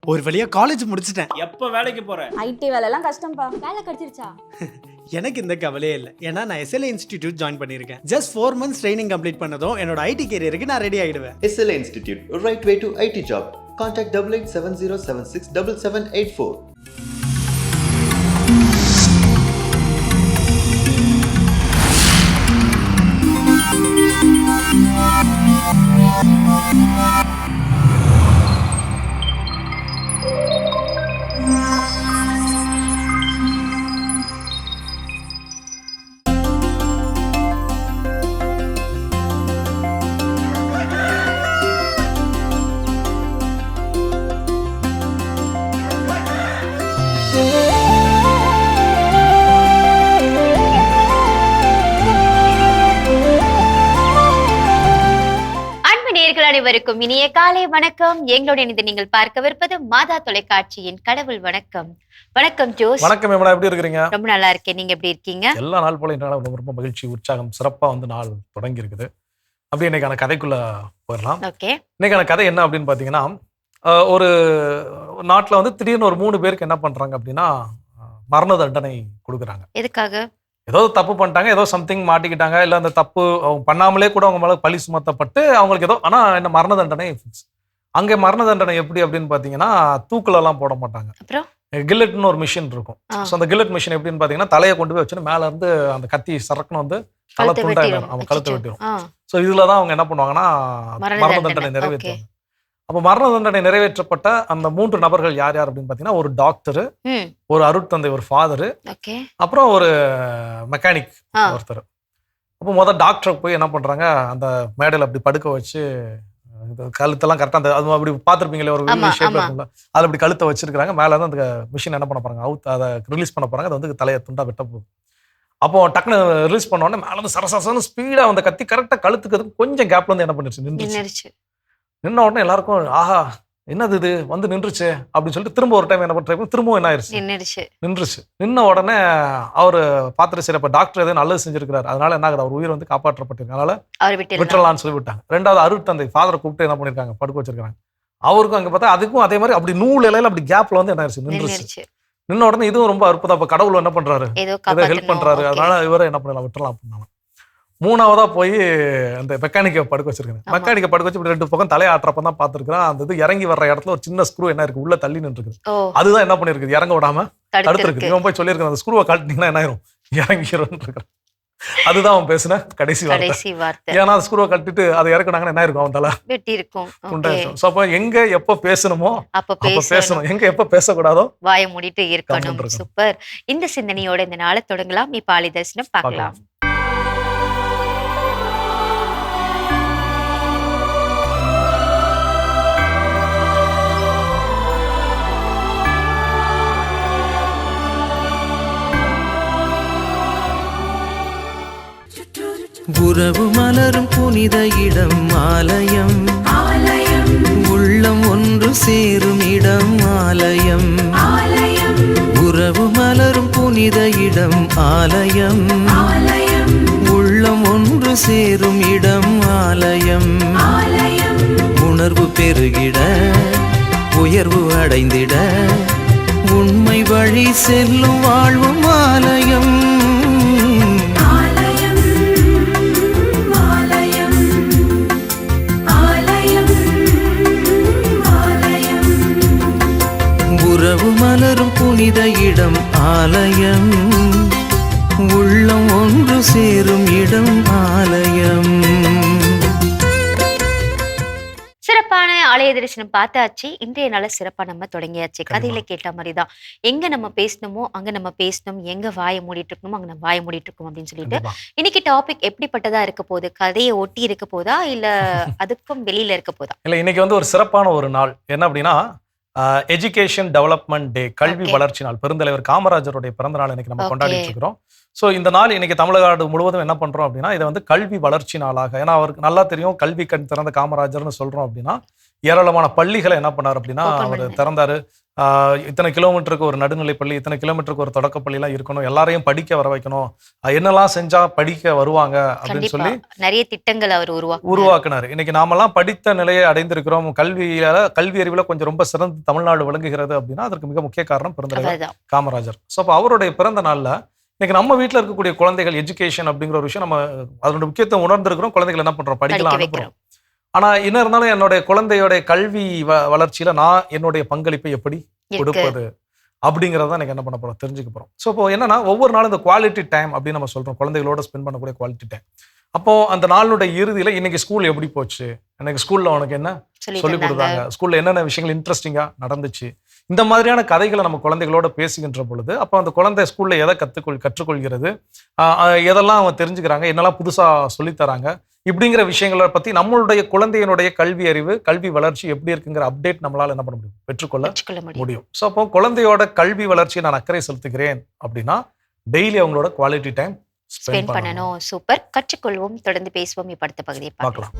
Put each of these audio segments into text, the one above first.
ஒரு வழியா காலேஜ் முடிச்சிட்டேன். எப்ப வேலைக்கு போற? ஐடி வேலைலாம் கஷ்டம்ப்பா. வேலை கிடைச்சிருச்சா? எனக்கு இந்த கவலையே இல்லை, ஏன்னா நான் SLA இன்ஸ்டிடியூட் ஜாயின் பண்ணியிருக்கேன். ஜஸ்ட் 4 months ட்ரைனிங் கம்ப்ளீட் பண்ணதும் என்னோட ஐடி கேரியருக்கு நான் ரெடி ஆயிடுவேன். SLA Institute, a right way to IT job. Contact 8870767784. அனைவருக்கும் இனிய காலை வணக்கம். எங்களுடைய இணைந்து நீங்கள் பார்க்கவிருப்பது மாதா தொலைக்காட்சியின் கடவுள் வணக்கம். வணக்கம் ஜோஸ். வணக்கம் மேடம், எப்படி இருக்கீங்க? ரொம்ப நல்லா இருக்கேன், நீங்க எப்படி இருக்கீங்க? எல்லா நாள் போல இன்றைய நாள் ரொம்ப மகிழ்ச்சி, உற்சாகம், சிறப்பா நாள் தொடங்கி இருக்குது. அப்படி இன்னைக்கான கதைக்குள்ள போயிடலாம். ஓகே, இன்னைக்கான கதை என்ன அப்படின்னு பாத்தீங்கன்னா, ஒரு நாட்டுல திடீர்னு ஒரு 3 பேருக்கு என்ன பண்றாங்க அப்படின்னா மரண தண்டனை கொடுக்குறாங்க. எதுக்காக? ஏதோ தப்பு பண்ணிட்டாங்க, ஏதோ சம்திங் மாட்டிக்கிட்டாங்க, இல்லை அந்த தப்பு அவங்க பண்ணாமலே கூட அவங்க மேலே பழி சுமத்தப்பட்டு அவங்களுக்கு ஏதோ, ஆனால் என்ன மரண தண்டனை ஃபிக்ஸ். அங்கே மரண தண்டனை எப்படி அப்படின்னு பார்த்தீங்கன்னா தூக்கிலெல்லாம் போட மாட்டாங்க. அப்புறம் கில்லட்னு ஒரு மிஷின் இருக்கும். ஸோ அந்த கில்லட் மிஷின் எப்படின்னு பார்த்தீங்கன்னா தலையை கொண்டு போய் வச்சுன்னு மேலே இருந்து அந்த கத்தி சரக்குன்னு தலை துண்டாயிடும், அவங்க கழுத்தை வெட்டிடும். ஸோ இதில் தான் அவங்க என்ன பண்ணுவாங்கன்னா மரண தண்டனை நிறைவேற்றுவாங்க. அப்போ மரண தண்டனை நிறைவேற்றப்பட்ட அந்த 3 நபர்கள் யார் யார் அப்படின்னு பார்த்தீங்கன்னா, ஒரு டாக்டரு, ஒரு அருட்தந்தை, ஒரு ஃபாதரு, அப்புறம் ஒரு மெக்கானிக் ஒருத்தர். அப்போ முதல் டாக்டரை போய் என்ன பண்றாங்க, அந்த மேடையில் அப்படி படுக்க வச்சு கழுத்தெல்லாம் கரெக்டாக அந்த அது அப்படி பார்த்துருப்பீங்களே ஒரு ஷேப் இருக்கும்ல, அதில் அப்படி கழுத்தை வச்சிருக்காங்க. மேலே இருந்து அந்த மிஷின் என்ன பண்ண போறாங்க, அதை ரிலீஸ் பண்ண போறாங்க. அது தலையை துண்டா வெட்ட போகுது. அப்போ டக்குன்னு ரிலீஸ் பண்ண உடனே மேலே இருந்து சரசரன்னு ஸ்பீடா அந்த கத்தி கரெக்டாக கழுத்துக்கு கொஞ்சம் கேப்ல என்ன பண்ணிருச்சு, நின்றுச்சு. நின்ன உடனே எல்லாருக்கும் ஆஹா என்னது இது நின்றுச்சு அப்படின்னு சொல்லிட்டு திரும்ப ஒரு டைம் என்ன பண்றாங்க, திரும்பவும் என்ன ஆயிடுச்சு, நின்றுச்சு. நின்ன உடனே அவரு பார்த்துட்டு சரி அப்ப டாக்டர் எதுவும் நல்லது செஞ்சிருக்காரு, அதனால என்ன ஆகுது, அவர் உயிர் காப்பாற்றப்பட்டிருக்கு, அதனால விட்டுறலாம்னு சொல்லி விட்டாங்க. 2வது அருட்தந்தை ஃபாதரை கூப்பிட்டு என்ன பண்ணிருக்காங்க, படுக்க வச்சிருக்காங்க. அவருக்கும் அங்க பார்த்தா அதுக்கும் அதே மாதிரி அப்படி நூல் இலையில அப்படி கேப்ல என்ன ஆயிடுச்சு, நின்றுச்சு. நின்ன உடனே இதுவும் ரொம்ப அற்புதம், அப்ப கடவுள் என்ன பண்றாரு, ஹெல்ப் பண்றாரு, அதனால இவரை என்ன பண்ணலாம், விட்டுறலாம் அப்படின்னாங்க. 3வதா போய் அந்த மெக்கானிக்கை படுக்க வச்சிருக்கேன். மெக்கானிக்கை படுக்க வச்சு இப்படி 2 பக்கம் தலையாட்டுறப்ப தான் பார்த்துருக்கிறேன். அந்த இது இறங்கி வர்ற இடத்துல ஒரு சின்ன ஸ்க்ரூ என்ன இருக்கு, உள்ள தள்ளி நின்று இருக்குது. அதுதான் என்ன பண்ணிருக்கு, இறங்க விடாம தடுத்துருக்கு. இவன் போய் சொல்லியிருக்கான், அந்த ஸ்க்ரூவை கழட்டினீங்கன்னா என்ன ஆயிரும், இறங்கிரும் இருக்கிறான். அதுதான் அவன் பேசின கடைசி வார்த்தை. ஏன்னா அந்த ஸ்க்ரூவை கட்டிட்டு அதை இறக்குனாங்கன்னா என்ன இருக்கும், அவன் தலை வெட்டி இருக்கும். அப்ப எங்க எப்ப பேசணுமோ அப்ப பேசணும், எங்க எப்ப பேசக்கூடாதோ வாயை மூடிட்டு இருக்கணும். சூப்பர். இந்த சிந்தனையோட இந்த நாளை தொடங்கலாம். இப்ப ஆலி தரிசனம் பார்க்கலாம். உறவு மலரும் புனித இடம் ஆலயம், உள்ளம் ஒன்று சேரும் இடம் ஆலயம். உறவு மலரும் புனித இடம் ஆலயம், உள்ளம் ஒன்று சேரும் இடம் ஆலயம். உணர்வு பெருகிட உயர்வு அடைந்திட உண்மை வழி செல்லும் வாழ்வும் ஆலயம். உறவு மலரும் புனித இடம் ஆலயம், உள்ளம் ஒன்று சேரும் இடம் ஆலயம். சிறப்பான ஆலய தரிசனம் பார்த்தாச்சு. இன்றைய நாள சிறப்பா நம்ம தொடங்கியாச்சு. கதையில கேட்ட மாதிரிதான், எங்க நம்ம பேசணுமோ அங்க நம்ம பேசணும், எங்க வாயை மூடிட்டு இருக்கணுமோ அங்க நம்ம வாயை மூடிட்டு இருக்கணும் அப்படின்னு சொல்லிட்டு இன்னைக்கு டாபிக் எப்படிப்பட்டதா இருக்க போகுது, கதையை ஒட்டி இருக்க போதா இல்ல அதுக்கும் வெளியில இருக்க போதா? இல்ல, இன்னைக்கு ஒரு சிறப்பான ஒரு நாள். என்ன அப்படின்னா எஜுகேஷன் டெவலப்மெண்ட் டே, கல்வி வளர்ச்சி நாள். பெருந்தலைவர் காமராஜருடைய பிறந்த நாள் இன்னைக்கு நம்ம கொண்டாடிட்டு இருக்கிறோம். ஸோ இந்த நாள் இன்னைக்கு தமிழ்நாடு முழுவதும் என்ன பண்றோம் அப்படின்னா இதை கல்வி வளர்ச்சி நாளாக, ஏன்னா அவருக்கு நல்லா தெரியும் கல்வி கண் திறந்த காமராஜர்னு சொல்றோம் அப்படின்னா ஏராளமான பள்ளிகளை என்ன பண்ணார் அப்படின்னா Open அவர் பண்ணாரு. திறந்தாரு. இத்தனை கிலோமீட்டருக்கு ஒரு நடுநிலை பள்ளி, இத்தனை கிலோமீட்டருக்கு ஒரு தொடக்கப்பள்ளிலாம் இருக்கணும், எல்லாரையும் படிக்க வர வைக்கணும், என்னெல்லாம் செஞ்சா படிக்க வருவாங்க அப்படின்னு கண்டிப்பா சொல்லி நிறைய திட்டங்கள் அவர் உருவாக்குனாரு. இன்னைக்கு நாமெல்லாம் படித்த நிலையை அடைந்திருக்கிறோம். கல்வி அறிவுல கொஞ்சம் ரொம்ப சிறந்து தமிழ்நாடு விளங்குகிறது அப்படின்னா அதற்கு மிக முக்கிய காரணம் பெருந்தலைவர் அவர்தான். காமராஜர். ஸோ அப்போ அவருடைய பிறந்த நாள்ல இன்னைக்கு நம்ம வீட்டில் இருக்கக்கூடிய குழந்தைகள் எஜுகேஷன் அப்படிங்கிற ஒரு விஷயம் நம்ம அதோட முக்கியத்துவம் உணர்ந்திருக்கிறோம். குழந்தைகள் என்ன பண்றோம், படிக்கலாம், படிக்க அனுப்புறோம். ஆனா என்ன இருந்தாலும் என்னுடைய குழந்தையோட கல்வி வளர்ச்சியில நான் என்னுடைய பங்களிப்பை எப்படி இருக்கு. கொடுப்பது அப்படிங்கிறத எனக்கு என்ன பண்ண போறோம், தெரிஞ்சுக்க போறோம். ஸோ இப்போ என்னன்னா ஒவ்வொரு நாளும் இந்த குவாலிட்டி டைம் அப்படின்னு நம்ம சொல்றோம், குழந்தைகளோட ஸ்பெண்ட் பண்ணக்கூடிய குவாலிட்டி டைம். அப்போ அந்த நாளுடைய இறுதியில இன்னைக்கு ஸ்கூல் எப்படி போச்சு, எனக்கு ஸ்கூல்ல உனக்கு என்ன சொல்லி கொடுத்தாங்க, ஸ்கூல்ல என்னென்ன விஷயங்கள் இன்ட்ரெஸ்டிங்கா நடந்துச்சு, இந்த மாதிரியான கதைகளை நம்ம குழந்தைகளோட பேசுகின்ற பொழுது அப்போ அந்த குழந்தை ஸ்கூல்ல எதை கற்றுக்கொள்கிறது, எதெல்லாம் அவங்க தெரிஞ்சுக்கிறாங்க, என்னெல்லாம் புதுசா சொல்லித்தராங்க, இப்படிங்கிற விஷயங்களை பத்தி நம்மளுடைய குழந்தையினுடைய கல்வி அறிவு, கல்வி வளர்ச்சி எப்படி இருக்குங்கிற அப்டேட் நம்மளால என்ன பண்ண முடியும், பெற்றுக்கொள்ள முடியும். ஸோ அப்போ குழந்தையோட கல்வி வளர்ச்சியை நான் அக்கறை செலுத்துகிறேன் அப்படின்னா டெய்லி அவங்களோட குவாலிட்டி டைம் ஸ்பெண்ட் பண்ணணும். சூப்பர். கற்றுக்கொள்வோம், தொடர்ந்து பேசுவோம். இப்ப அடுத்த பகுதியை பார்க்கலாம்.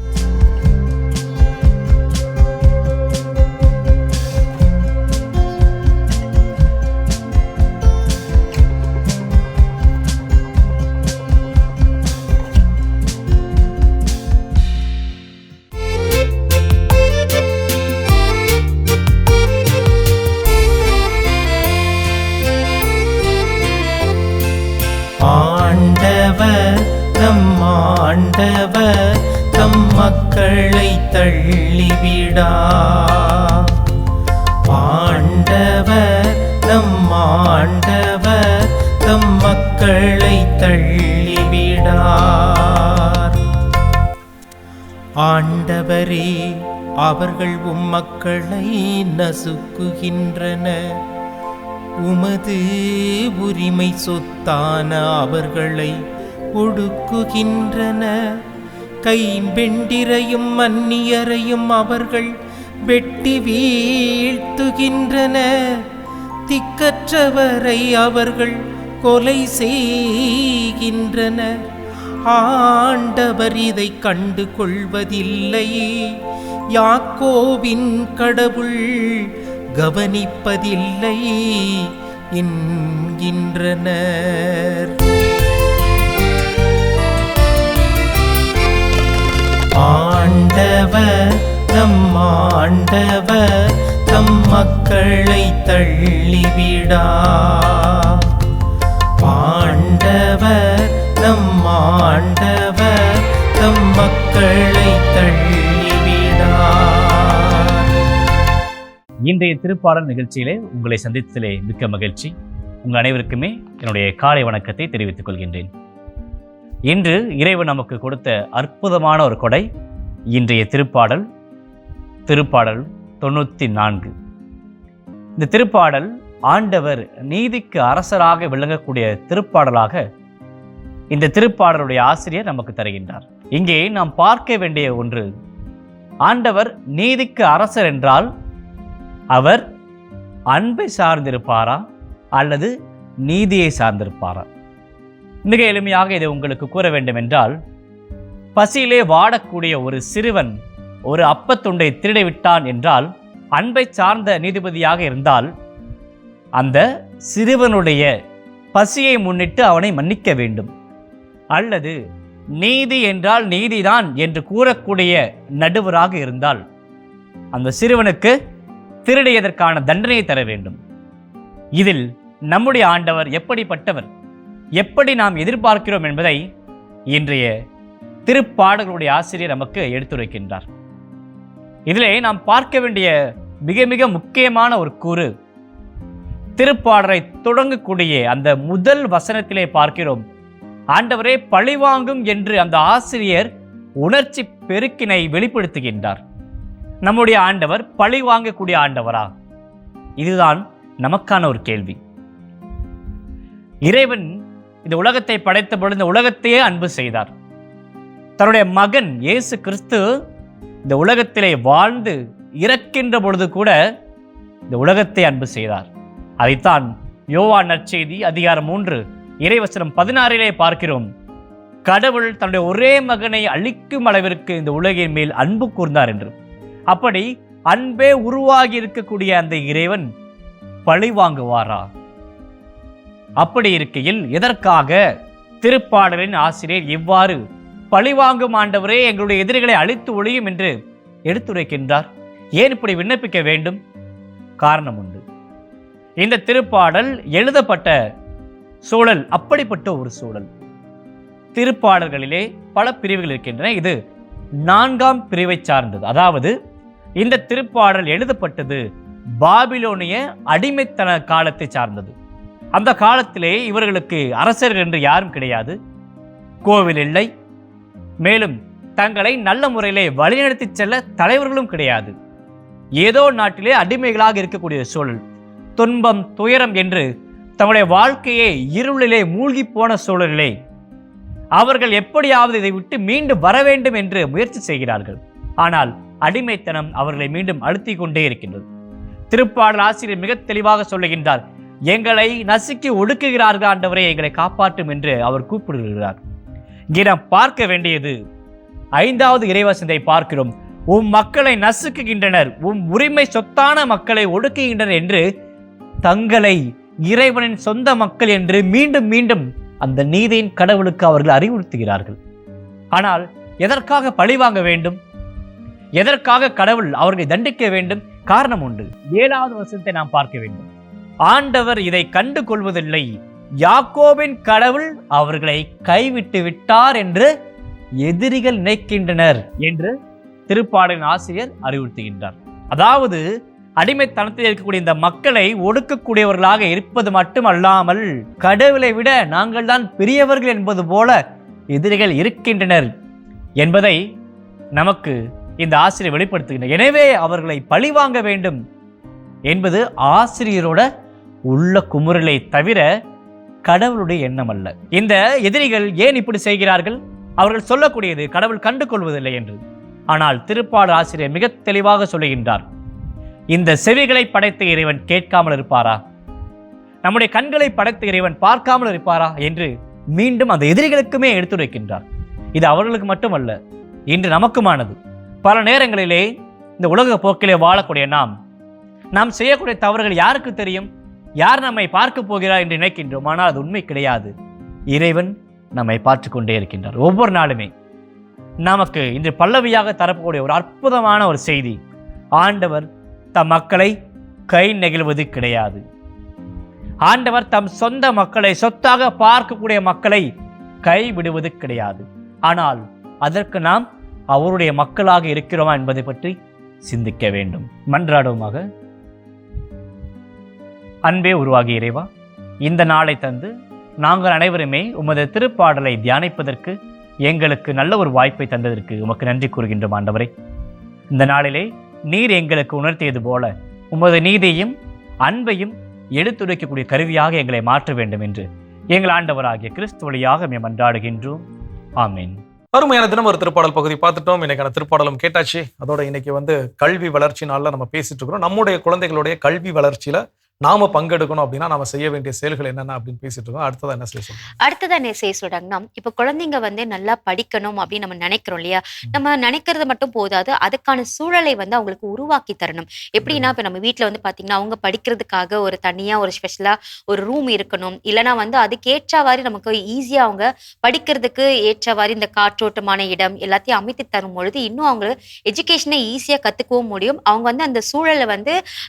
ஆண்டவர் நம் ஆண்டவர் தம் மக்களை தள்ளிவிடா. ஆண்டவர் நம் ஆண்டவர் தம் மக்களை தள்ளிவிடார். ஆண்டவரே, அவர்கள் உம் மக்களை நசுக்குகின்றனர். உமது உரிமை சொத்தான அவர்களை ஒடுக்குகின்றன. கைம்பெண்டிரையும் அந்நியரையும் அவர்கள் வெட்டி வீழ்த்துகின்றன. திக்கற்றவரை அவர்கள் கொலை செய்கின்றனர். ஆண்டவர் இதை கண்டு கொள்வதில்லையே. யாக்கோபின் கடவுள் கவனிப்பதில்லை என்கின்றனர். ஆண்டவர் நம் ஆண்டவர் தம் மக்களை தள்ளிவிடா. ஆண்டவர் நம் ஆண்டவர் தம் மக்களை தள்ளிவிடா. இன்றைய திருப்பாடல் நிகழ்ச்சியிலே உங்களை சந்தித்ததிலே மிக்க மகிழ்ச்சி. உங்கள் அனைவருக்குமே என்னுடைய காலை வணக்கத்தை தெரிவித்துக் கொள்கின்றேன். இன்று இறைவன் நமக்கு கொடுத்த அற்புதமான ஒரு கொடை இன்றைய திருப்பாடல் 94. இந்த திருப்பாடல் ஆண்டவர் நீதிக்கு அரசராக விளங்கக்கூடிய திருப்பாடலாக இந்த திருப்பாடலுடைய ஆசிரியர் நமக்கு தருகின்றார். இங்கே நாம் பார்க்க வேண்டிய ஒன்று, ஆண்டவர் நீதிக்கு அரசர் என்றால் அவர் அன்பை சார்ந்திருப்பாரா அல்லது நீதியை சார்ந்திருப்பாரா? மிக எளிமையாக இதை உங்களுக்கு கூற வேண்டும் என்றால், பசியிலே வாடக்கூடிய ஒரு சிறுவன் ஒரு அப்பத்துண்டை திருடிவிட்டான் என்றால் அன்பை சார்ந்த நீதிபதியாக இருந்தால் அந்த சிறுவனுடைய பசியை முன்னிட்டு அவனை மன்னிக்க வேண்டும். அல்லது நீதி என்றால் நீதிதான் என்று கூறக்கூடிய நடுவராக இருந்தால் அந்த சிறுவனுக்கு திருடியதற்கான தண்டனையை தர வேண்டும். இதில் நம்முடைய ஆண்டவர் எப்படிப்பட்டவர், எப்படி நாம் எதிர்பார்க்கிறோம் என்பதை இன்றைய திருப்பாடல்களுடைய ஆசிரியர் நமக்கு எடுத்துரைக்கின்றார். இதிலே நாம் பார்க்க வேண்டிய மிக மிக முக்கியமான ஒரு கூறு, திருப்பாடலை தொடங்கக்கூடிய அந்த முதல் வசனத்திலே பார்க்கிறோம், ஆண்டவரே பழிவாங்கும் என்று அந்த ஆசிரியர் உணர்ச்சி பெருக்கினை வெளிப்படுத்துகின்றார். நம்முடைய ஆண்டவர் பழி வாங்கக்கூடிய ஆண்டவரா? இதுதான் நமக்கான ஒரு கேள்வி. இறைவன் இந்த உலகத்தை படைத்த பொழுது இந்த உலகத்தையே அன்பு செய்தார். தன்னுடைய மகன் இயேசு கிறிஸ்து இந்த உலகத்திலே வாழ்ந்து இறக்கின்ற பொழுது கூட இந்த உலகத்தை அன்பு செய்தார். அதைத்தான் யோவான் நற்செய்தி அதிகாரம் 3 இறைவசனம் 16 பார்க்கிறோம். கடவுள் தன்னுடைய ஒரே மகனை அழிக்கும் அளவிற்கு இந்த உலகின் மேல் அன்பு கூர்ந்தார் என்று. அப்படி அன்பே உருவாகி இருக்கக்கூடிய அந்த இறைவன் பழி வாங்குவாரா? அப்படி இருக்கையில் எதற்காக திருப்பாடலின் ஆசிரியர் இவ்வாறு பழிவாங்கும் ஆண்டவரே எங்களுடைய எதிரிகளை அழித்து ஒழியும் என்று எடுத்துரைக்கின்றார்? ஏன் இப்படி விண்ணப்பிக்க வேண்டும்? காரணம் உண்டு. இந்த திருப்பாடல் எழுதப்பட்ட சூழல் அப்படிப்பட்ட ஒரு சூழல். திருப்பாடல்களிலே பல பிரிவுகள் இருக்கின்றன. இது 4ஆம் பிரிவை சார்ந்தது. அதாவது இந்த திருப்பாடல் எழுதப்பட்டது பாபிலோனிய அடிமைத்தன காலத்தை சார்ந்தது. அந்த காலத்திலே இவர்களுக்கு அரசர்கள் என்று யாரும் கிடையாது, கோவில் இல்லை, மேலும் தங்களை நல்ல முறையிலே வழிநடத்தி செல்ல தலைவர்களும் கிடையாது. ஏதோ நாட்டிலே அடிமைகளாக இருக்கக்கூடிய சூழல், துன்பம் துயரம் என்று தங்களுடைய வாழ்க்கையை இருளிலே மூழ்கி போன சூழலிலே அவர்கள் எப்படியாவது இதை விட்டு மீண்டும் வர வேண்டும் என்று முயற்சி செய்கிறார்கள். ஆனால் அடிமைத்தனம் அவர்களை மீண்டும் அழுத்திக் கொண்டே இருக்கின்றது. திருப்பாடல் ஆசிரியர் மிக தெளிவாக சொல்லுகின்றார், எங்களை நசுக்கி ஒடுக்குகிறார்கள் ஆண்டவரே, எங்களை காப்பாற்றும் என்று அவர் கூப்பிடுகிறார். இங்கே நாம் பார்க்க வேண்டியது 5வது இறைவசனத்தை பார்க்கிறோம். உம் மக்களை நசுக்குகின்றனர், உம் உரிமை சொத்தான மக்களை ஒடுக்குகின்றனர் என்று தங்களை இறைவனின் சொந்த மக்கள் என்று மீண்டும் மீண்டும் அந்த நீதியின் கடவுளுக்கு அவர்கள் அறிவுறுத்துகிறார்கள். ஆனால் எதற்காக பழி வாங்க வேண்டும்? எதற்காக கடவுள் அவர்களை தண்டிக்க வேண்டும்? காரணம் உண்டு. 7வது வசனத்தை நாம் பார்க்க வேண்டும். ஆண்டவர் இதை கண்டு கொள்வதில்லை, யாக்கோபின் கடவுள் அவர்களை கைவிட்டு விட்டார் என்று எதிரிகள் நினைக்கின்றனர் என்று திருப்பாடலின் ஆசிரியர் அறிவுறுத்துகின்றார். அதாவது அடிமைத்தனத்தில் இருக்கக்கூடிய இந்த மக்களை ஒடுக்கக்கூடியவர்களாக இருப்பது மட்டுமல்லாமல் கடவுளை விட நாங்கள் தான் பெரியவர்கள் என்பது போல எதிரிகள் இருக்கின்றனர் என்பதை நமக்கு இந்த ஆசிரியர் வெளிப்படுத்துகின்றனர். எனவே அவர்களை பழி வாங்க வேண்டும் என்பது ஆசிரியரோட உள்ள குமுறலை தவிர கடவுளுடைய எண்ணம் அல்ல. இந்த எதிரிகள் ஏன் இப்படி செய்கிறார்கள்? அவர்கள் சொல்லக்கூடியது கடவுள் கண்டு கொள்வதில்லை என்று. ஆனால் திருப்பாடல் ஆசிரியர் மிக தெளிவாக சொல்லுகின்றார், இந்த செவிகளை படைத்த இறைவன் கேட்காமல் இருப்பாரா? நம்முடைய கண்களை படைத்த இறைவன் பார்க்காமல் இருப்பாரா என்று மீண்டும் அந்த எதிரிகளுக்குமே எடுத்துரைக்கின்றார். இது அவர்களுக்கு மட்டுமல்ல, இன்று நமக்குமானது. பல நேரங்களிலே இந்த உலக போக்கிலே வாழக்கூடிய நாம் செய்யக்கூடிய தவறுகள் யாருக்கு தெரியும்? யார் நம்மை பார்க்க போகிறார் என்று நினைக்கின்றோம். ஆனால் அது உண்மை கிடையாது. இறைவன் நம்மை பார்த்து கொண்டே இருக்கின்றார். ஒவ்வொரு நாளுமே நமக்கு இன்று பல்லவியாக தரப்போக்கூடிய ஒரு அற்புதமான ஒரு செய்தி, ஆண்டவர் தம் மக்களை கை நெகிழ்வது கிடையாது. ஆண்டவர் தம் சொந்த மக்களை, சொத்தாக பார்க்கக்கூடிய மக்களை கைவிடுவது கிடையாது. ஆனால் அதற்கு நாம் அவருடைய மக்களாக இருக்கிறோமா என்பதை பற்றி சிந்திக்க வேண்டும். மன்றாடுவோமாக. அன்பே உருவாகிய இறைவா, இந்த நாளை தந்து நாங்கள் அனைவருமே உமது திருப்பாடலை தியானிப்பதற்கு எங்களுக்கு நல்ல ஒரு வாய்ப்பை தந்ததற்கு உமக்கு நன்றி கூறுகின்றோம் ஆண்டவரே. இந்த நாளிலே நீர் எங்களுக்கு உணர்த்தியது போல உமது நீதியையும் அன்பையும் எடுத்துரைக்கக்கூடிய கருவியாக எங்களை மாற்ற வேண்டும் என்று எங்கள் ஆண்டவராகிய கிறிஸ்து வழியாக மன்றாடுகின்றோம். ஆமீன். அருமையான தினம் ஒரு திருப்பாடல் பகுதி பார்த்துட்டோம். இன்னைக்கான திருப்பாடலும் கேட்டாச்சு. அதோட இன்னைக்கு கல்வி வளர்ச்சி நாளில் நம்ம பேசிட்டு இருக்கிறோம். நம்முடைய குழந்தைகளுடைய கல்வி வளர்ச்சியில நாம பங்கெடுக்கணும் அப்படின்னா நாம செய்ய வேண்டிய செயல்கள் என்னென்ன அப்படின்னு பேசிட்டு இருக்கோம். அடுத்ததான் என்ன செய்ய சொல்றோம்? அடுத்ததான் என்ன செய்ய சொல்றாங்கன்னா, இப்ப குழந்தைங்க நல்லா படிக்கணும் அப்படின்னு நம்ம நினைக்கிறோம் இல்லையா? நம்ம நினைக்கிறது மட்டும் போதாது, அதுக்கான சூழலை அவங்களுக்கு உருவாக்கி தரணும். எப்படின்னா, இப்ப நம்ம வீட்டுல பாத்தீங்கன்னா அவங்க படிக்கிறதுக்காக ஒரு தனியா ஒரு ஸ்பெஷலா ஒரு ரூம் இருக்கணும். இல்லைன்னா அதுக்கு ஏற்றவாறு நமக்கு ஈஸியா அவங்க படிக்கிறதுக்கு ஏற்றவாறு இந்த காற்றோட்டமான இடம் எல்லாத்தையும் அமைத்து தரும் பொழுது இன்னும் அவங்க எஜுகேஷனை ஈஸியா கத்துக்கவும் முடியும். அவங்க அந்த சூழலை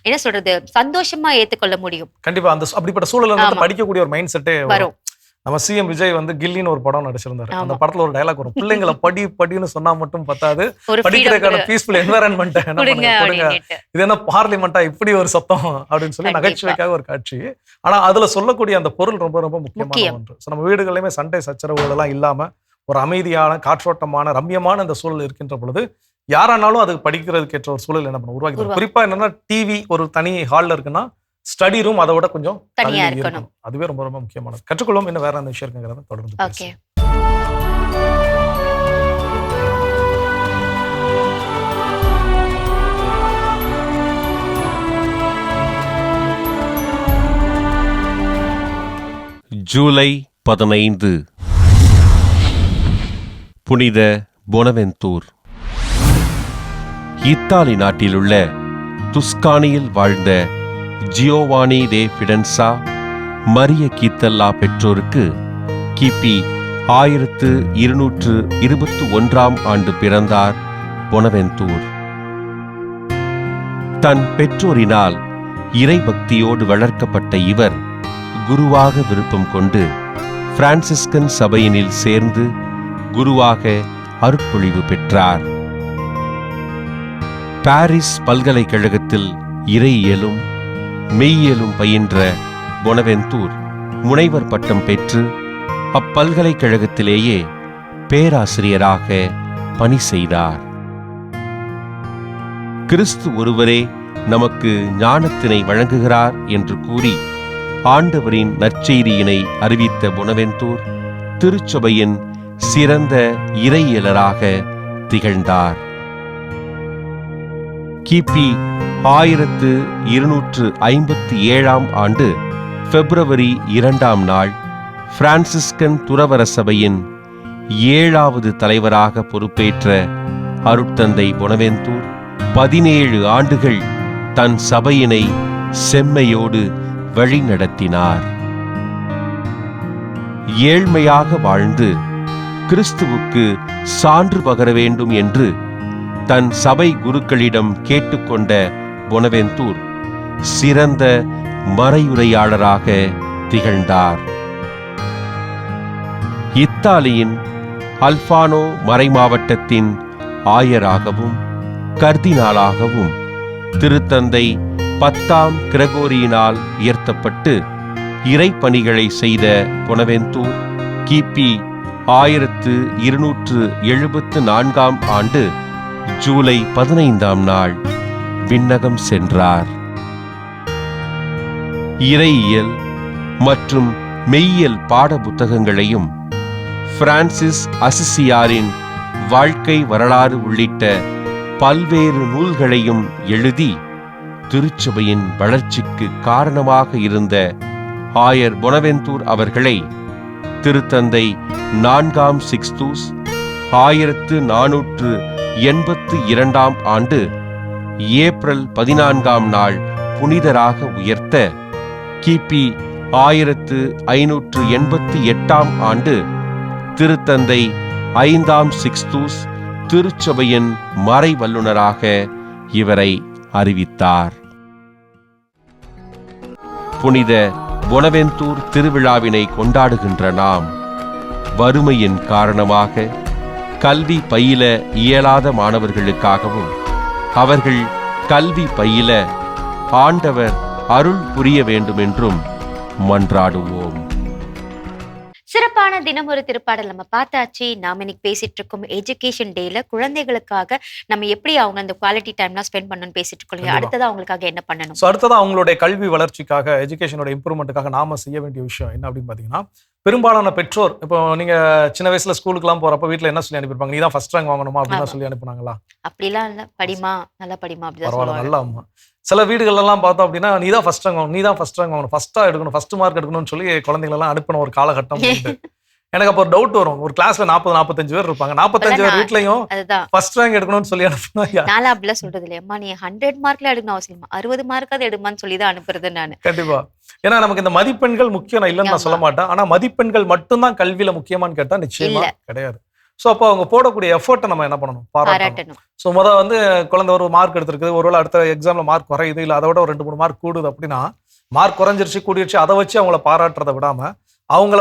என்ன சொல்றது, சந்தோஷமா ஏத்துக்கொள்ள முடியும். கண்டிப்பா அந்த அப்படிப்பட்ட சூழல்ல படிக்கக்கூடிய ஒரு மைண்ட் செட்டே வரும். நம்ம சிஎம் விஜய் கில்லின்னு ஒரு படம் நடிச்சிருந்தாரு. அந்த படத்துல ஒரு டயலாக் வரும், பிள்ளைங்களை படின்னு சொன்னா மட்டும் பத்தாது, படிக்கிறதுக்கான பீஸ்ஃபுல் என்வைரன்மெண்ட் கொடுங்க. இது என்ன பார்லிமெண்டா இப்படி ஒரு சத்தம் அப்படின்னு சொல்லி நகைச்சுவைக்காக ஒரு காட்சி. ஆனா அதுல சொல்லக்கூடிய அந்த பொருள் ரொம்ப ரொம்ப முக்கியமான ஒன்று. நம்ம வீடுகளிலுமே சண்டை சச்சரவுகள் எல்லாம் இல்லாம ஒரு அமைதியான காற்றோட்டமான ரம்யமான அந்த சூழல் இருக்கின்ற பொழுது யாரானாலும் அது படிக்கிறதுக்கு ஏற்ற ஒரு சூழல் என்ன பண்ண உருவாக்கி. குறிப்பா என்னன்னா, டிவி ஒரு தனி ஹால்ல இருக்குன்னா ஸ்டடி ரூம் அதோட கொஞ்சம் தனியா இருக்கணும். அதுவே ரொம்ப ரொம்ப முக்கியமானது. கற்றுக்கொள்ளும் இன்னும் வேற அந்த விஷயம் இருக்குங்கிறத தொடர்ந்து பேசுவோம். ஜூலை 15 புனித பொனவெந்தூர். இத்தாலி நாட்டிலுள்ள துஸ்கானியில் வாழ்ந்த ஜியோவானி டே ஃபிடென்சா மரிய கீத்தல்லா பெற்றோருக்கு கிபி 1221ஆம் ஆண்டு பிறந்தார் பொனவெந்தூர். தன் பெற்றோரினால் இறைபக்தியோடு வளர்க்கப்பட்ட இவர் குருவாக விருப்பம் கொண்டு பிரான்சிஸ்கன் சபையினில் சேர்ந்து குருவாக அருட்பொழிவு பெற்றார். பாரிஸ் பல்கலைக்கழகத்தில் இறையியலும் மெய்யியலும் பயின்ற பொனவெந்தூர் முனைவர் பட்டம் பெற்று அப்பல்கலைக்கழகத்திலேயே பேராசிரியராக பணி செய்தார். கிறிஸ்து ஒருவரே நமக்கு ஞானத்தினை வழங்குகிறார் என்று கூறி ஆண்டவரின் நற்செய்தியினை அறிவித்த பொனவெந்தூர் திருச்சபையின் சிறந்த இறையியலராக திகழ்ந்தார். கிபி 1257ஆம் ஆண்டு பிப்ரவரி 2ஆம் நாள் பிரான்சிஸ்கன் துறவற சபையின் 7வது தலைவராக பொறுப்பேற்ற அருட்தந்தை பொனவெந்தூர் 17 ஆண்டுகள் தன் சபையினை செம்மையோடு வழிநடத்தினார். ஏழ்மையாக வாழ்ந்து கிறிஸ்துவுக்கு சான்று பகர வேண்டும் என்று தன் சபை குருக்களிடம் கேட்டுக்கொண்ட பொனவெந்தூர் சிறந்த மறையுரையாளராக திகழ்ந்தார். இத்தாலியின் அல்பானோ மறைமாவட்டத்தின் ஆயராகவும் கர்தினாலாகவும் திருத்தந்தை 10ஆம் கிரகோரியினால் உயர்த்தப்பட்டு இறைப்பணிகளை செய்த பொனவெந்தூர் கிபி 1274ஆம் ஆண்டு ஜூலை 15ஆம் நாள் விண்ணகம் சென்றார். இறையியல் மற்றும் மெய்யியல் பாட புத்தகங்களையும் பிரான்சிஸ் அசிசியாரின் வாழ்க்கை வரலாறு உள்ளிட்ட பல்வேறு நூல்களையும் எழுதி திருச்சபையின் வளர்ச்சிக்கு காரணமாக இருந்த ஆயர் பொனவெந்தூர் அவர்களை திருத்தந்தை 4ஆம் சிக்ஸ்தூஸ் 1482ஆம் ஆண்டு ஏப்ரல் 14ஆம் நாள் புனிதராக உயர்த்த கிபி 1588ஆம் ஆண்டு திருத்தந்தை 5ஆம் சிக்ஸ்தூஸ் திருச்சபையின் மறை வல்லுனராக இவரை அறிவித்தார். புனித பொனவெந்தூர் திருவிழாவினை கொண்டாடுகின்ற நாம் வறுமையின் காரணமாக கல்வி பயில இயலாத மாணவர்களுக்காகவும் அவர்கள் கல்வி பயில ஆண்டவர் அருள் புரிய வேண்டும் என்றும் மன்றாடுவோம். சிறப்பான தினம் ஒரு திருப்பாடல் நம்ம பார்த்தாச்சு. நாம இன்னைக்கு பேசிட்டு இருக்கோம் எஜுகேஷன் டேல குழந்தைகளுக்காக நம்ம எப்படி அவங்க அந்த குவாலிட்டி டைம்லாம் ஸ்பெண்ட் பண்ணணும்னு பேசிட்டு இருக்கோம். அடுத்தது அவங்களுக்காக என்ன பண்ணணும்? ஸோ அடுத்தது அவங்களுடைய கல்வி வளர்ச்சிக்காக எஜுகேஷனோட இம்ப்ரூவ்மெண்ட்டுக்காக நாம செய்ய வேண்டிய விஷயம் என்ன அப்படின்னு பார்த்தீங்கன்னா, பெரும்பாலான பெற்றோர் இப்போ நீங்க சின்ன வயசுல ஸ்கூலுக்குலாம் போறப்ப வீட்டில் என்ன சொல்லி அனுப்பியிருப்பாங்க? நீ தான் ஃபர்ஸ்ட் ரேங்க் வாங்கணுமா அப்படின்னு சொல்லி அனுப்புனாங்களா? அப்படிலாம் இல்லை, படிமா நல்லா படிமா அப்படிதான் சொல்லுவாங்க. நல்லா அம்மா சில வீடுகளெல்லாம் பார்த்தோம் அப்படின்னா நீ தான் ஃபர்ஸ்ட் ரேங்க் வாங்கணும், நீ தான் ஃபர்ஸ்ட் ரேங்க் வாங்கணும், ஃபர்ஸ்டா எடுக்கணும், ஃபர்ஸ்ட் மார்க் எடுக்கணும்னு சொல்லி குழந்தைங்களெல்லாம் அனுப்பின ஒரு காலகட்டம் உண்டு. எனக்கு அப்போ ஒரு டவுட் வரும், ஒரு கிளாஸ்ல 40-45 பேர் இருப்பாங்க, 45 பேர் வீட்லயும் ஃபர்ஸ்ட் ரேங்க் எடுக்கணும்னு சொல்லி அனுப்புனா நான் அப்படிலாம் சொல்றது இல்லையம்மா, நீ 100 மார்க்ல எடுக்கணும் அவசியமா 60 மார்க்காவது எடுமான்னு சொல்லி தான் அனுப்புறது நான். கண்டிப்பா. ஏன்னா நமக்கு இந்த மதிப்பெண்கள் முக்கியம் இல்லைன்னு நான் சொல்ல மாட்டேன். ஆனா மதிப்பெண்கள் மட்டும்தான் கல்வியில முக்கியமான்னு கேட்டா நிச்சயமா கிடையாது. ஸோ அப்போ அவங்க போடக்கூடிய எஃபர்ட்டை நம்ம என்ன பண்ணணும்? பாராட்டணும். ஸோ வந்து குழந்தை ஒரு மார்க் எடுத்திருக்கு, ஒருவேளை அடுத்த எக்ஸாம்ல மார்க் குறையுது, இல்லை அதை விட ஒரு 2-3 மார்க் கூடுது அப்படின்னா, மார்க் குறைஞ்சிருச்சு கூடிருச்சு அதை வச்சு அவங்கள பாராட்டுறதை விடாம அவங்கள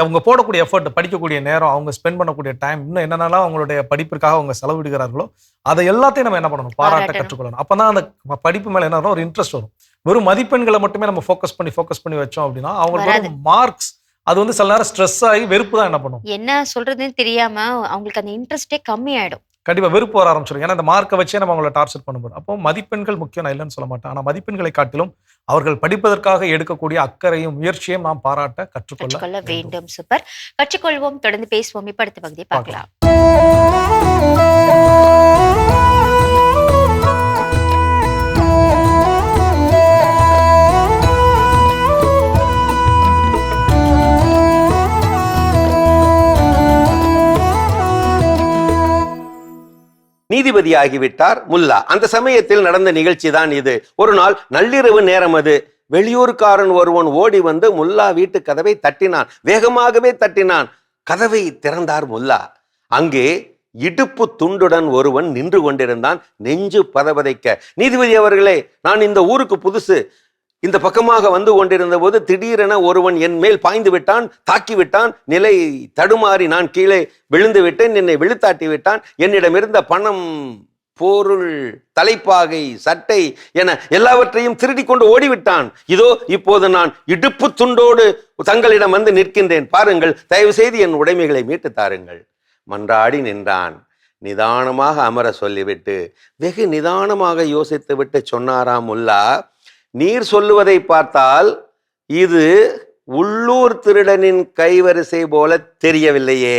அவங்க போடக்கூடிய எஃபர்ட், படிக்கக்கூடிய நேரம், அவங்க ஸ்பெண்ட் பண்ணக்கூடிய டைம், இன்னும் என்னென்னலாம் அவங்களுடைய படிப்பிற்காக அவங்க செலவிடுகிறார்களோ அதை எல்லாத்தையும் நம்ம என்ன பண்ணணும்? பாராட்ட கற்றுக்கொள்ளணும். அப்பதான் அந்த படிப்பு மேல என்ன ஒரு இன்ட்ரெஸ்ட் வரும். வெறும் மதிப்பெண்களை மட்டுமே நம்ம ஃபோக்கஸ் பண்ணி வச்சோம் அப்படின்னா அவங்களுக்கு மார்க்ஸ் அது சில நேரம் ஸ்ட்ரெஸ் ஆகி வெறுப்பு தான் என்ன பண்ணும், என்ன சொல்றதுன்னு தெரியாம அவங்களுக்கு அந்த இன்ட்ரெஸ்டே கம்மி ஆயிடும். கண்டிப்பா வெறுப்பு வர ஆரம்பிச்சிடும். ஏன்னா இந்த மார்க்கை வச்சே நம்ம அவங்களை டார்ச்சர் பண்ணும்போது. அப்போ மதிப்பெண்கள் முக்கியம், நான் இல்லைன்னு சொல்ல மாட்டேன். ஆனா மதிப்பெண்களை காட்டிலும் அவர்கள் படிப்பதற்காக எடுக்கக்கூடிய அக்கறையும் முயற்சியும் நாம் பாராட்ட கற்றுக்கொள்ள வேண்டும். சூப்பர், கற்றுக்கொள்வோம், தொடர்ந்து பேசுவோம். இப்ப அடுத்த பகுதியை பார்க்கலாம். நீதிபதியாகிவிட்டார் முல்லா. அந்த சமயத்தில் நடந்த நிகழ்ச்சி தான் இது. ஒரு நாள் நள்ளிரவு நேரம் அது. வெளியூர்காரன் ஒருவன் ஓடி வந்து முல்லா வீட்டு கதவை தட்டினான். வேகமாகவே தட்டினான். கதவை திறந்தார் முல்லா. அங்கே இடுப்பு துண்டுடன் ஒருவன் நின்று கொண்டிருந்தான். நெஞ்சு பதபதைக்க, நீதிபதி அவர்களே, நான் இந்த ஊருக்கு புதுசு. இந்த பக்கமாக வந்து கொண்டிருந்த போது திடீரென ஒருவன் என் மேல் பாய்ந்து விட்டான், தாக்கி விட்டான். நிலை தடுமாறி நான் கீழே விழுந்து விட்டேன். என்னை விழுத்தாட்டி விட்டான். என்னிடமிருந்த பணம், பொருள், தலைப்பாகை, சட்டை என எல்லாவற்றையும் திருடி கொண்டு ஓடிவிட்டான். இதோ இப்போது நான் இடுப்பு துண்டோடு தங்களிடம் வந்து நிற்கின்றேன். பாருங்கள், தயவு செய்து என் உடைமைகளை மீட்டு தாருங்கள். மன்றாடி நின்றான். நிதானமாக அமர சொல்லிவிட்டு வெகு நிதானமாக யோசித்து விட்டு சொன்னாராம் முல்லா, நீர் சொல்லுவதை பார்த்தால் இது உள்ளூர் திருடனின் கைவரிசை போல தெரியவில்லையே.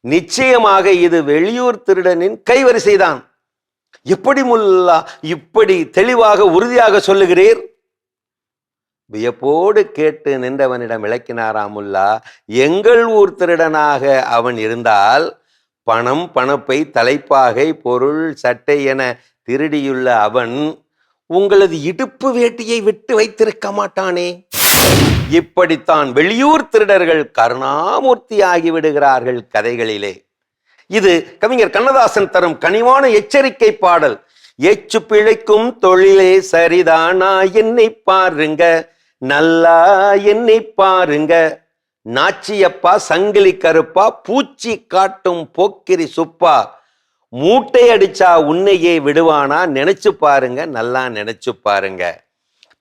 நிச்சயமாக இது வெளியூர் திருடனின் கைவரிசைதான். எப்படி முல்லா இப்படி தெளிவாக உறுதியாக சொல்லுகிறீர்? வியப்போடு கேட்டு நின்றவனிடம் விளக்கினாராம் முல்லா, எங்கள் ஊர் திருடனாக அவன் இருந்தால் பணம், பணப்பை, தலைப்பாகை, பொருள், சட்டை என திருடியுள்ள அவன் உங்களது இடுப்பு வேட்டியை விட்டு வைத்திருக்க மாட்டானே. இப்படித்தான் வெளியூர் திருடர்கள் கருணாமூர்த்தி ஆகிவிடுகிறார்கள் கதைகளிலே. இது கவிஞர் கண்ணதாசன் தரும் கனிவான எச்சரிக்கை பாடல். எச்சு பிழைக்கும் தொழிலே சரிதானா, என்னை பாருங்க, நல்லா என்னை பாருங்க. நாச்சியப்பா, சங்கிலி கருப்பா, பூச்சி காட்டும் போக்கிரி சுப்பா, மூட்டை அடிச்சா உன்னையே விடுவானா, நினைச்சு பாருங்க, நல்லா நினைச்சு பாருங்க.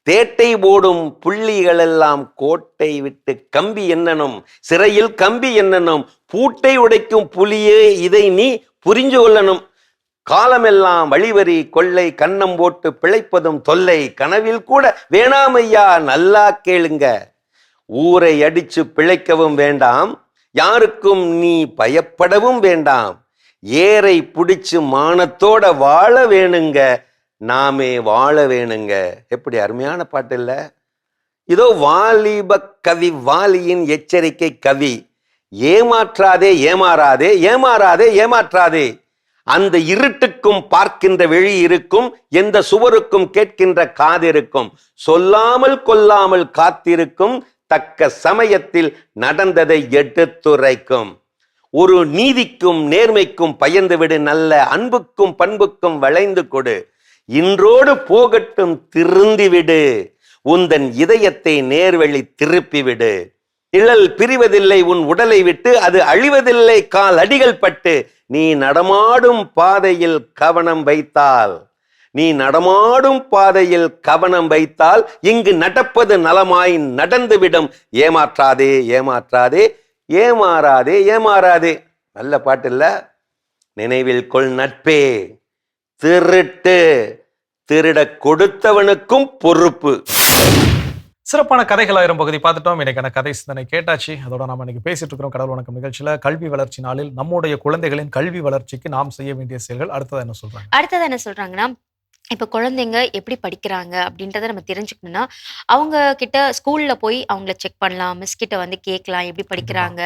தேட்டை போடும் புள்ளிகள் எல்லாம் கோட்டை விட்டு கம்பி என்னனும், சிறையில் கம்பி என்னனும், பூட்டை உடைக்கும் புலியே இதை நீ புரிஞ்சு கொள்ளணும். காலமெல்லாம் வழிவரி கொள்ளை, கன்னம் போட்டு பிழைப்பதும் தொல்லை, கனவில் கூட வேணாமையா, நல்லா கேளுங்க. ஊரை அடிச்சு பிழைக்கவும் வேண்டாம், யாருக்கும் நீ பயப்படவும் வேண்டாம். ஏரை பிடிச்சு மானத்தோட வாழ வேணுங்க, நாமே வாழ வேணுங்க. எப்படி அருமையான பாட்டு இல்ல? இதோ வாலிப கவி வாலியின் எச்சரிக்கை கவி. ஏமாற்றாதே ஏமாறாதே, ஏமாறாதே ஏமாற்றாதே. அந்த இருட்டுக்கும் பார்க்கின்ற விழி இருக்கும், எந்த சுவருக்கும் கேட்கின்ற காதிருக்கும். சொல்லாமல் கொல்லாமல் காத்திருக்கும், தக்க சமயத்தில் நடந்ததை எடுத்துரைக்கும். ஒரு நீதிக்கும் நேர்மைக்கும் பயந்து விடு, நல்ல அன்புக்கும் பண்புக்கும் வளைந்து கொடு. இன்றோடு போகட்டும் திருந்திவிடு, உந்தன் இதயத்தை நேர்வழி திருப்பிவிடு. நிழல் பிரிவதில்லை உன் உடலை விட்டு, அது அழிவதில்லை கால் அடிகள் பட்டு. நீ நடமாடும் பாதையில் கவனம் வைத்தால், நீ நடமாடும் பாதையில் கவனம் வைத்தால், இங்கு நடப்பது நலமாய் நடந்துவிடும். ஏமாற்றாதே ஏமாற்றாதே, ஏமாறாதே ஏமாறாதே. நல்ல பாட்டு இல்ல? நினைவில் கொள் நட்பே, திருட்டு திருட கொடுத்தவனுக்கும் பொறுப்பு. சிறப்பான கதைகள் ஆயிரம் பகுதி பார்த்துட்டோம். இன்னைக்கான கதை சிந்தனை கேட்டாச்சு. அதோட நாம இன்னைக்கு பேசிட்டு இருக்கிறோம் கடவுள் வணக்கம் நிகழ்ச்சியில கல்வி வளர்ச்சி நாளில் நம்முடைய குழந்தைகளின் கல்வி வளர்ச்சிக்கு நாம் செய்ய வேண்டிய செயல்கள். அடுத்தது என்ன சொல்றாங்க? அடுத்தது என்ன சொல்றாங்கன்னா, இப்போ குழந்தைங்க எப்படி படிக்கிறாங்க அப்படின்றத நம்ம தெரிஞ்சுக்கணும்னா, அவங்க கிட்ட ஸ்கூல்ல போய் அவங்கள செக் பண்ணலாம், மிஸ் கிட்ட வந்து கேட்கலாம், எப்படி படிக்கிறாங்க,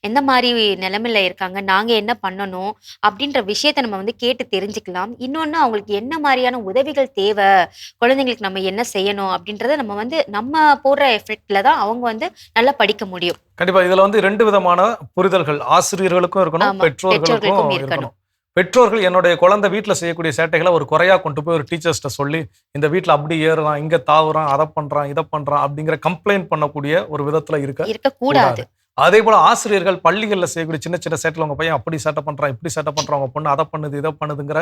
எந்த மாதிரி நிலைமையில இருக்காங்க, நாங்க என்ன பண்ணணும் அப்படின்ற விஷயத்த நம்ம வந்து கேட்டு தெரிஞ்சுக்கலாம். இன்னொன்னு, அவங்களுக்கு என்ன மாதிரியான உதவிகள் தேவை, குழந்தைங்களுக்கு நம்ம என்ன செய்யணும் அப்படின்றத நம்ம வந்து நம்ம போடுற எஃபெக்ட்ல தான் அவங்க வந்து நல்லா படிக்க முடியும். கண்டிப்பா இதுல வந்து 2 விதமான புரிதல்கள் ஆசிரியர்களுக்கும் இருக்கணும், பெற்றோர்களுக்கும் இருக்கணும். பெற்றோர்கள் என்னுடைய குழந்தை வீட்டில் செய்யக்கூடிய சேட்டைகளை ஒரு குறையா கொண்டு போய் ஒரு டீச்சர்ஸ்ட்ட சொல்லி, இந்த வீட்டில் அப்படி ஏறுறான், இங்க தாவுறான், அதை பண்றான், இதை பண்றான் அப்படிங்கிற கம்ப்ளைண்ட் பண்ணக்கூடிய ஒரு விதத்துல இருக்கக்கூடாது. அதே போல ஆசிரியர்கள் பள்ளிகளில் செய்யக்கூடிய சின்ன சின்ன சேட்டில் உங்க பையன் அப்படி சேட்டை பண்றான், இப்படி சேட்டை பண்றான், உங்க பொண்ணு அதை பண்ணுது, இதை பண்ணுதுங்கிற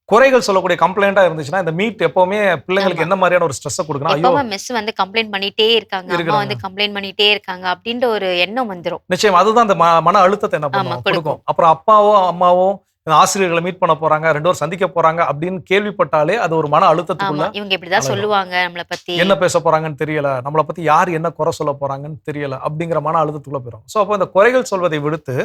குறைகள் சொல்லக்கூடிய கம்ப்ளைண்டா இருந்துச்சுன்னா, இந்த மீட் எப்பவுமே பிள்ளைங்களுக்கு என்ன மாதிரியான ஒரு ஸ்ட்ரெஸ் கொடுக்கணும். ஐயோ மிஸ் வந்து கம்ப்ளைண்ட் பண்ணிட்டே இருக்காங்க, அம்மா வந்து கம்ப்ளைண்ட் பண்ணிட்டே இருக்காங்க அப்படின்ற ஒரு எண்ணம் வந்துடும். நிச்சயம் அதுதான் அந்த மன அழுத்தத்தை என்ன பண்ணும் கொடுக்கும். அப்புறம் அப்பாவோ அம்மாவோ ஆசிரியர்களை மீட் பண்ண போறாங்க, 2 பேரும் சந்திக்க போறாங்க அப்படின்னு கேள்விப்பட்டாலே அது ஒரு மன அழுத்தத்துக்குள்ள, இவங்க இப்படிதான் சொல்லுவாங்க, நம்மளை பத்தி என்ன பேச போறாங்கன்னு தெரியல, நம்மளை பத்தி யார் என்ன குறை சொல்ல போறாங்கன்னு தெரியல அப்படிங்கிற மன அழுத்தத்துக்குள்ள போயிடும். சோ அப்போ இந்த குறைகள் சொல்வதை விடுத்து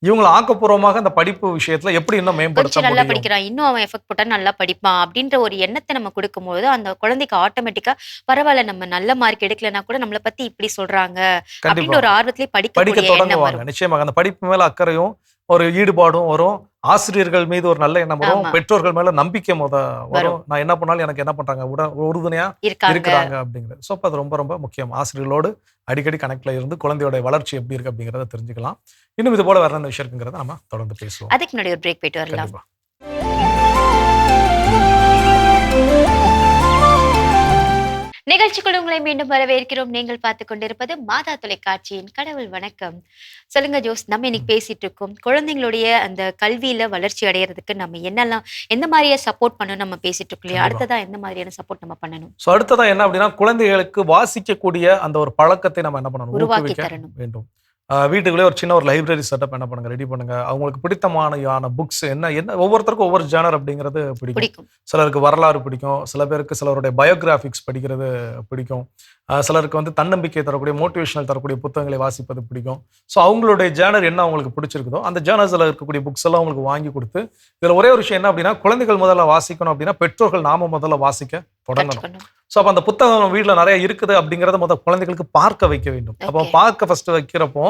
இவங்களை ஆக்கப்பூர்வமாக அந்த படிப்பு விஷயத்துல எப்படி இன்னும் மேம்படுத்த நல்லா படிக்கிறான், இன்னும் அவன் எஃபெக்ட் போட்டா நல்லா படிப்பான் அப்படின்ற ஒரு எண்ணத்தை நம்ம கொடுக்கும்போது அந்த குழந்தைக்கு ஆட்டோமேட்டிக்கா பரவாயில்ல, நம்ம நல்ல மார்க் எடுக்கலன்னா கூட நம்மளை பத்தி இப்படி சொல்றாங்க அப்படின்ற ஒரு ஆர்வத்திலே படிக்க தொடங்குவாங்க. நிச்சயமாக அந்த படிப்பு மேல அக்கறையும் ஒரு ஈடுபாடும் வரும். ஆசிரியர்கள் மீது ஒரு நல்ல எண்ணம் வரும், ஆமா. பெற்றோர்கள் மேல நம்பிக்கை வரும். வரும். நான் என்ன பண்ணாலும் எனக்கு என்ன பண்றாங்க, உறுதுணையா இருக்காங்க. இருக்கிறாங்க அப்படிங்கிறது. ஸோ அப்போ அது ரொம்ப ரொம்ப முக்கியம். ஆசிரியர்களோடு அடிக்கடி கனெக்ட்ல இருந்து குழந்தையோட வளர்ச்சி எப்படி இருக்கு அப்படிங்கிறத தெரிஞ்சுக்கலாம். இன்னும் இது போல வேற என்ன விஷயம் இருக்குங்கிறத நம்ம தொடர்ந்து பேசுவோம். அதுக்கு முன்னாடி ஒரு பிரேக் போயிட்டு வரலாம். கண்டிப்பா. நிகழ்ச்சிக்குள் உங்களை மீண்டும் வரவேற்கிறோம். நீங்கள் பார்த்து கொண்டிருப்பது மாதா தொலைக்காட்சியின் கடவுள் வணக்கம். சொல்லுங்க ஜோஸ், நம்ம இன்னைக்கு பேசிட்டு இருக்கோம் குழந்தைங்களுடைய அந்த கல்வியில வளர்ச்சி அடையிறதுக்கு நம்ம என்னெல்லாம் எந்த மாதிரியா சப்போர்ட் பண்ணணும் நம்ம பேசிட்டு இருக்கோம் இல்லையா? அடுத்ததா எந்த மாதிரியான சப்போர்ட் நம்ம பண்ணணும்? ஸோ அடுத்ததான் என்ன அப்படின்னா, குழந்தைகளுக்கு வாசிக்கக்கூடிய அந்த ஒரு பழக்கத்தை நம்ம என்ன பண்ணணும், உருவாக்கி ஊக்குவிக்க தரணும். வேண்டும். வீட்டுக்குள்ளே ஒரு சின்ன ஒரு லைப்ரரி செட்டப் என்ன பண்ணுங்க, ரெடி பண்ணுங்க. அவங்களுக்கு பிடித்தமான புக்ஸ் என்ன ஒவ்வொருத்தருக்கும் ஒவ்வொரு ஜானர் அப்படிங்கிறது பிடிக்கும். சிலருக்கு வரலாறு பிடிக்கும், சில பேருக்கு சிலருடைய பயோகிராஃபிக்ஸ் படிக்கிறது பிடிக்கும், சிலருக்கு வந்து தன்னம்பிக்கை தரக்கூடிய மோட்டிவேஷனல் தரக்கூடிய புத்தகங்களை வாசிப்பது பிடிக்கும். ஸோ அவங்களுடைய ஜேர்னர் என்ன அவங்களுக்கு பிடிச்சிருக்குதோ அந்த ஜேர்னர்ஸில் இருக்கக்கூடிய புக்ஸ் எல்லாம் அவங்களுக்கு வாங்கி கொடுத்து, இதில் ஒரே ஒரு விஷயம் என்ன அப்படின்னா, குழந்தைகள் முதல்ல வாசிக்கணும் அப்படின்னா பெற்றோர்கள் நாம முதல்ல வாசிக்க தொடங்கணும். ஸோ அப்போ அந்த புத்தகம் வீட்டில் நிறைய இருக்குது அப்படிங்கிறத முதல் குழந்தைகளுக்கு பார்க்க வைக்க வேண்டும். அப்போ பார்க்க ஃபர்ஸ்ட் வைக்கிறப்போ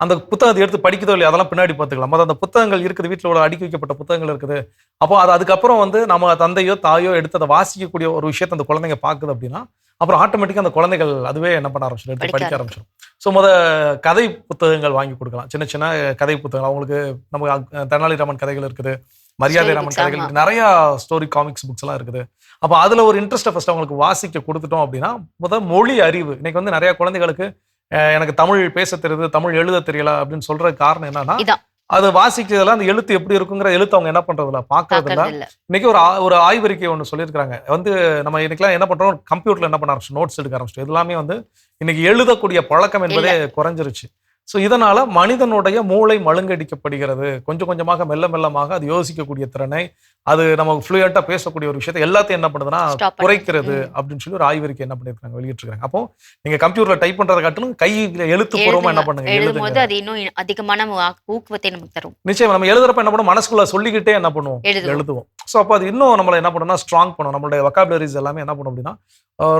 அந்த புத்தகத்தை எடுத்து படிக்கிறதோ இல்லையா அதெல்லாம் பின்னாடி பார்த்துக்கலாம். முதல்ல அந்த புத்தகங்கள் இருக்குது, வீட்டில் அடுக்கி வைக்கப்பட்ட புத்தகங்கள் இருக்குது. அப்போ அதுக்கப்புறம் வந்து நம்ம தந்தையோ தாயோ எடுத்து அதை வாசிக்கக்கூடிய ஒரு விஷயத்தை அந்த குழந்தைங்க பார்க்குது அப்படின்னா அப்புறம் ஆட்டோமேட்டிக்காக அந்த குழந்தைகள் அதுவே என்ன பண்ண ஆரம்பிச்சிடும், எடுத்து படிக்க ஆரம்பிச்சிடும். ஸோ கதை புத்தகங்கள் வாங்கி கொடுக்கலாம், சின்ன சின்ன கதை புத்தகங்கள். அவங்களுக்கு நம்ம தெனாலிராமன் கதைகள் இருக்குது, மரியாதை ராமன் கதைகள், நிறைய ஸ்டோரி காமிக்ஸ் புக்ஸ் எல்லாம் இருக்குது. அப்போ அதுல ஒரு இன்ட்ரெஸ்ட்டை ஃபர்ஸ்ட் அவங்களுக்கு வாசிக்க கொடுத்துட்டோம் அப்படின்னா மொழி அறிவு. இன்னைக்கு வந்து நிறைய குழந்தைகளுக்கு எனக்கு தமிழ் பேச தெரியுது, தமிழ் எழுத தெரியல அப்படின்னு சொல்ற காரணம் என்னன்னா, அது வாசிக்கிறதுல அந்த எழுத்து எப்படி இருக்குங்கிற எழுத்து அவங்க என்ன பண்றதில்ல, பாக்குறதில்ல. இன்னைக்கு ஒரு ஆய்வறிக்கை ஒன்று சொல்லியிருக்காங்க. வந்து நம்ம இன்னைக்கெல்லாம் என்ன பண்றோம், கம்ப்யூட்டர்ல என்ன பண்ண ஆரம்பிச்சு, நோட்ஸ் எடுக்க ஆரம்பிச்சு. எல்லாமே வந்து இன்னைக்கு எழுதக்கூடிய பழக்கம் என்பதே குறைஞ்சிருச்சு. ஸோ இதனால மனிதனுடைய மூளை மழுங்கடிக்கப்படுகிறது. கொஞ்சம் கொஞ்சமாக மெல்ல மெல்லமாக அது யோசிக்கக்கூடிய திறனை, அது நம்ம ஃப்ளூயண்டா பேசக்கூடிய ஒரு விஷயத்தை எல்லாத்தையும் என்ன பண்ணுதுன்னா குறைக்கிறது அப்படின்னு சொல்லி ஒரு ஆய்வறிக்கை என்ன பண்ணிருக்காங்க, வெளியிட்டிருக்காங்க. அப்போ நீங்க கம்ப்யூட்டர்ல டைப் பண்றதை காட்டிலும் கையில எழுத்துப்பூர்வமா என்ன பண்ணுங்க, எழுதும்போது அது இன்னும் அதிகமான ஊக்குவத்தை நமக்கு தரும். நிச்சயம் நம்ம எழுதுறப்ப என்ன பண்ணுவோம், மனசுக்குள்ள சொல்லிக்கிட்டே என்ன பண்ணுவோம், எழுதுவோம். ஸோ அப்போ அது இன்னும் நம்மளை என்ன பண்ணணும்னா ஸ்ட்ராங் பண்ணும். நம்மளுடைய வொக்காபுலரிஸ் எல்லாமே என்ன பண்ணும் அப்படின்னா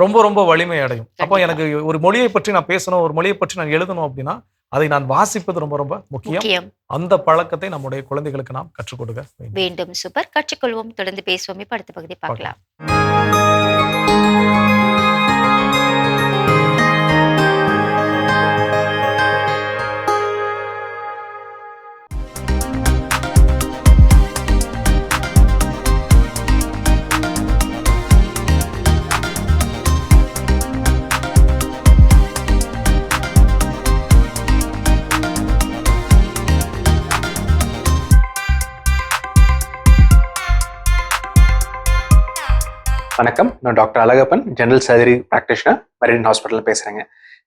ரொம்ப ரொம்ப வலிமை அடையும். அப்போ எனக்கு ஒரு மொழியை பற்றி நான் பேசணும், ஒரு மொழியை பற்றி நான் எழுதணும் அப்படின்னா அதை நான் வாசிப்பது ரொம்ப ரொம்ப முக்கியம். அந்த பழக்கத்தை நம்முடைய குழந்தைகளுக்கு நாம் கற்றுக் கொடுக்க வேண்டும். சூப்பர், கற்றுக்கொள்வோம், தொடர்ந்து பேசுவோம். இப்ப அடுத்த பகுதி பார்க்கலாம். வணக்கம், நான் doctor Alagappan, general surgery practitioner, Meridian ஹாஸ்பிட்டலில் பேசுகிறேங்க.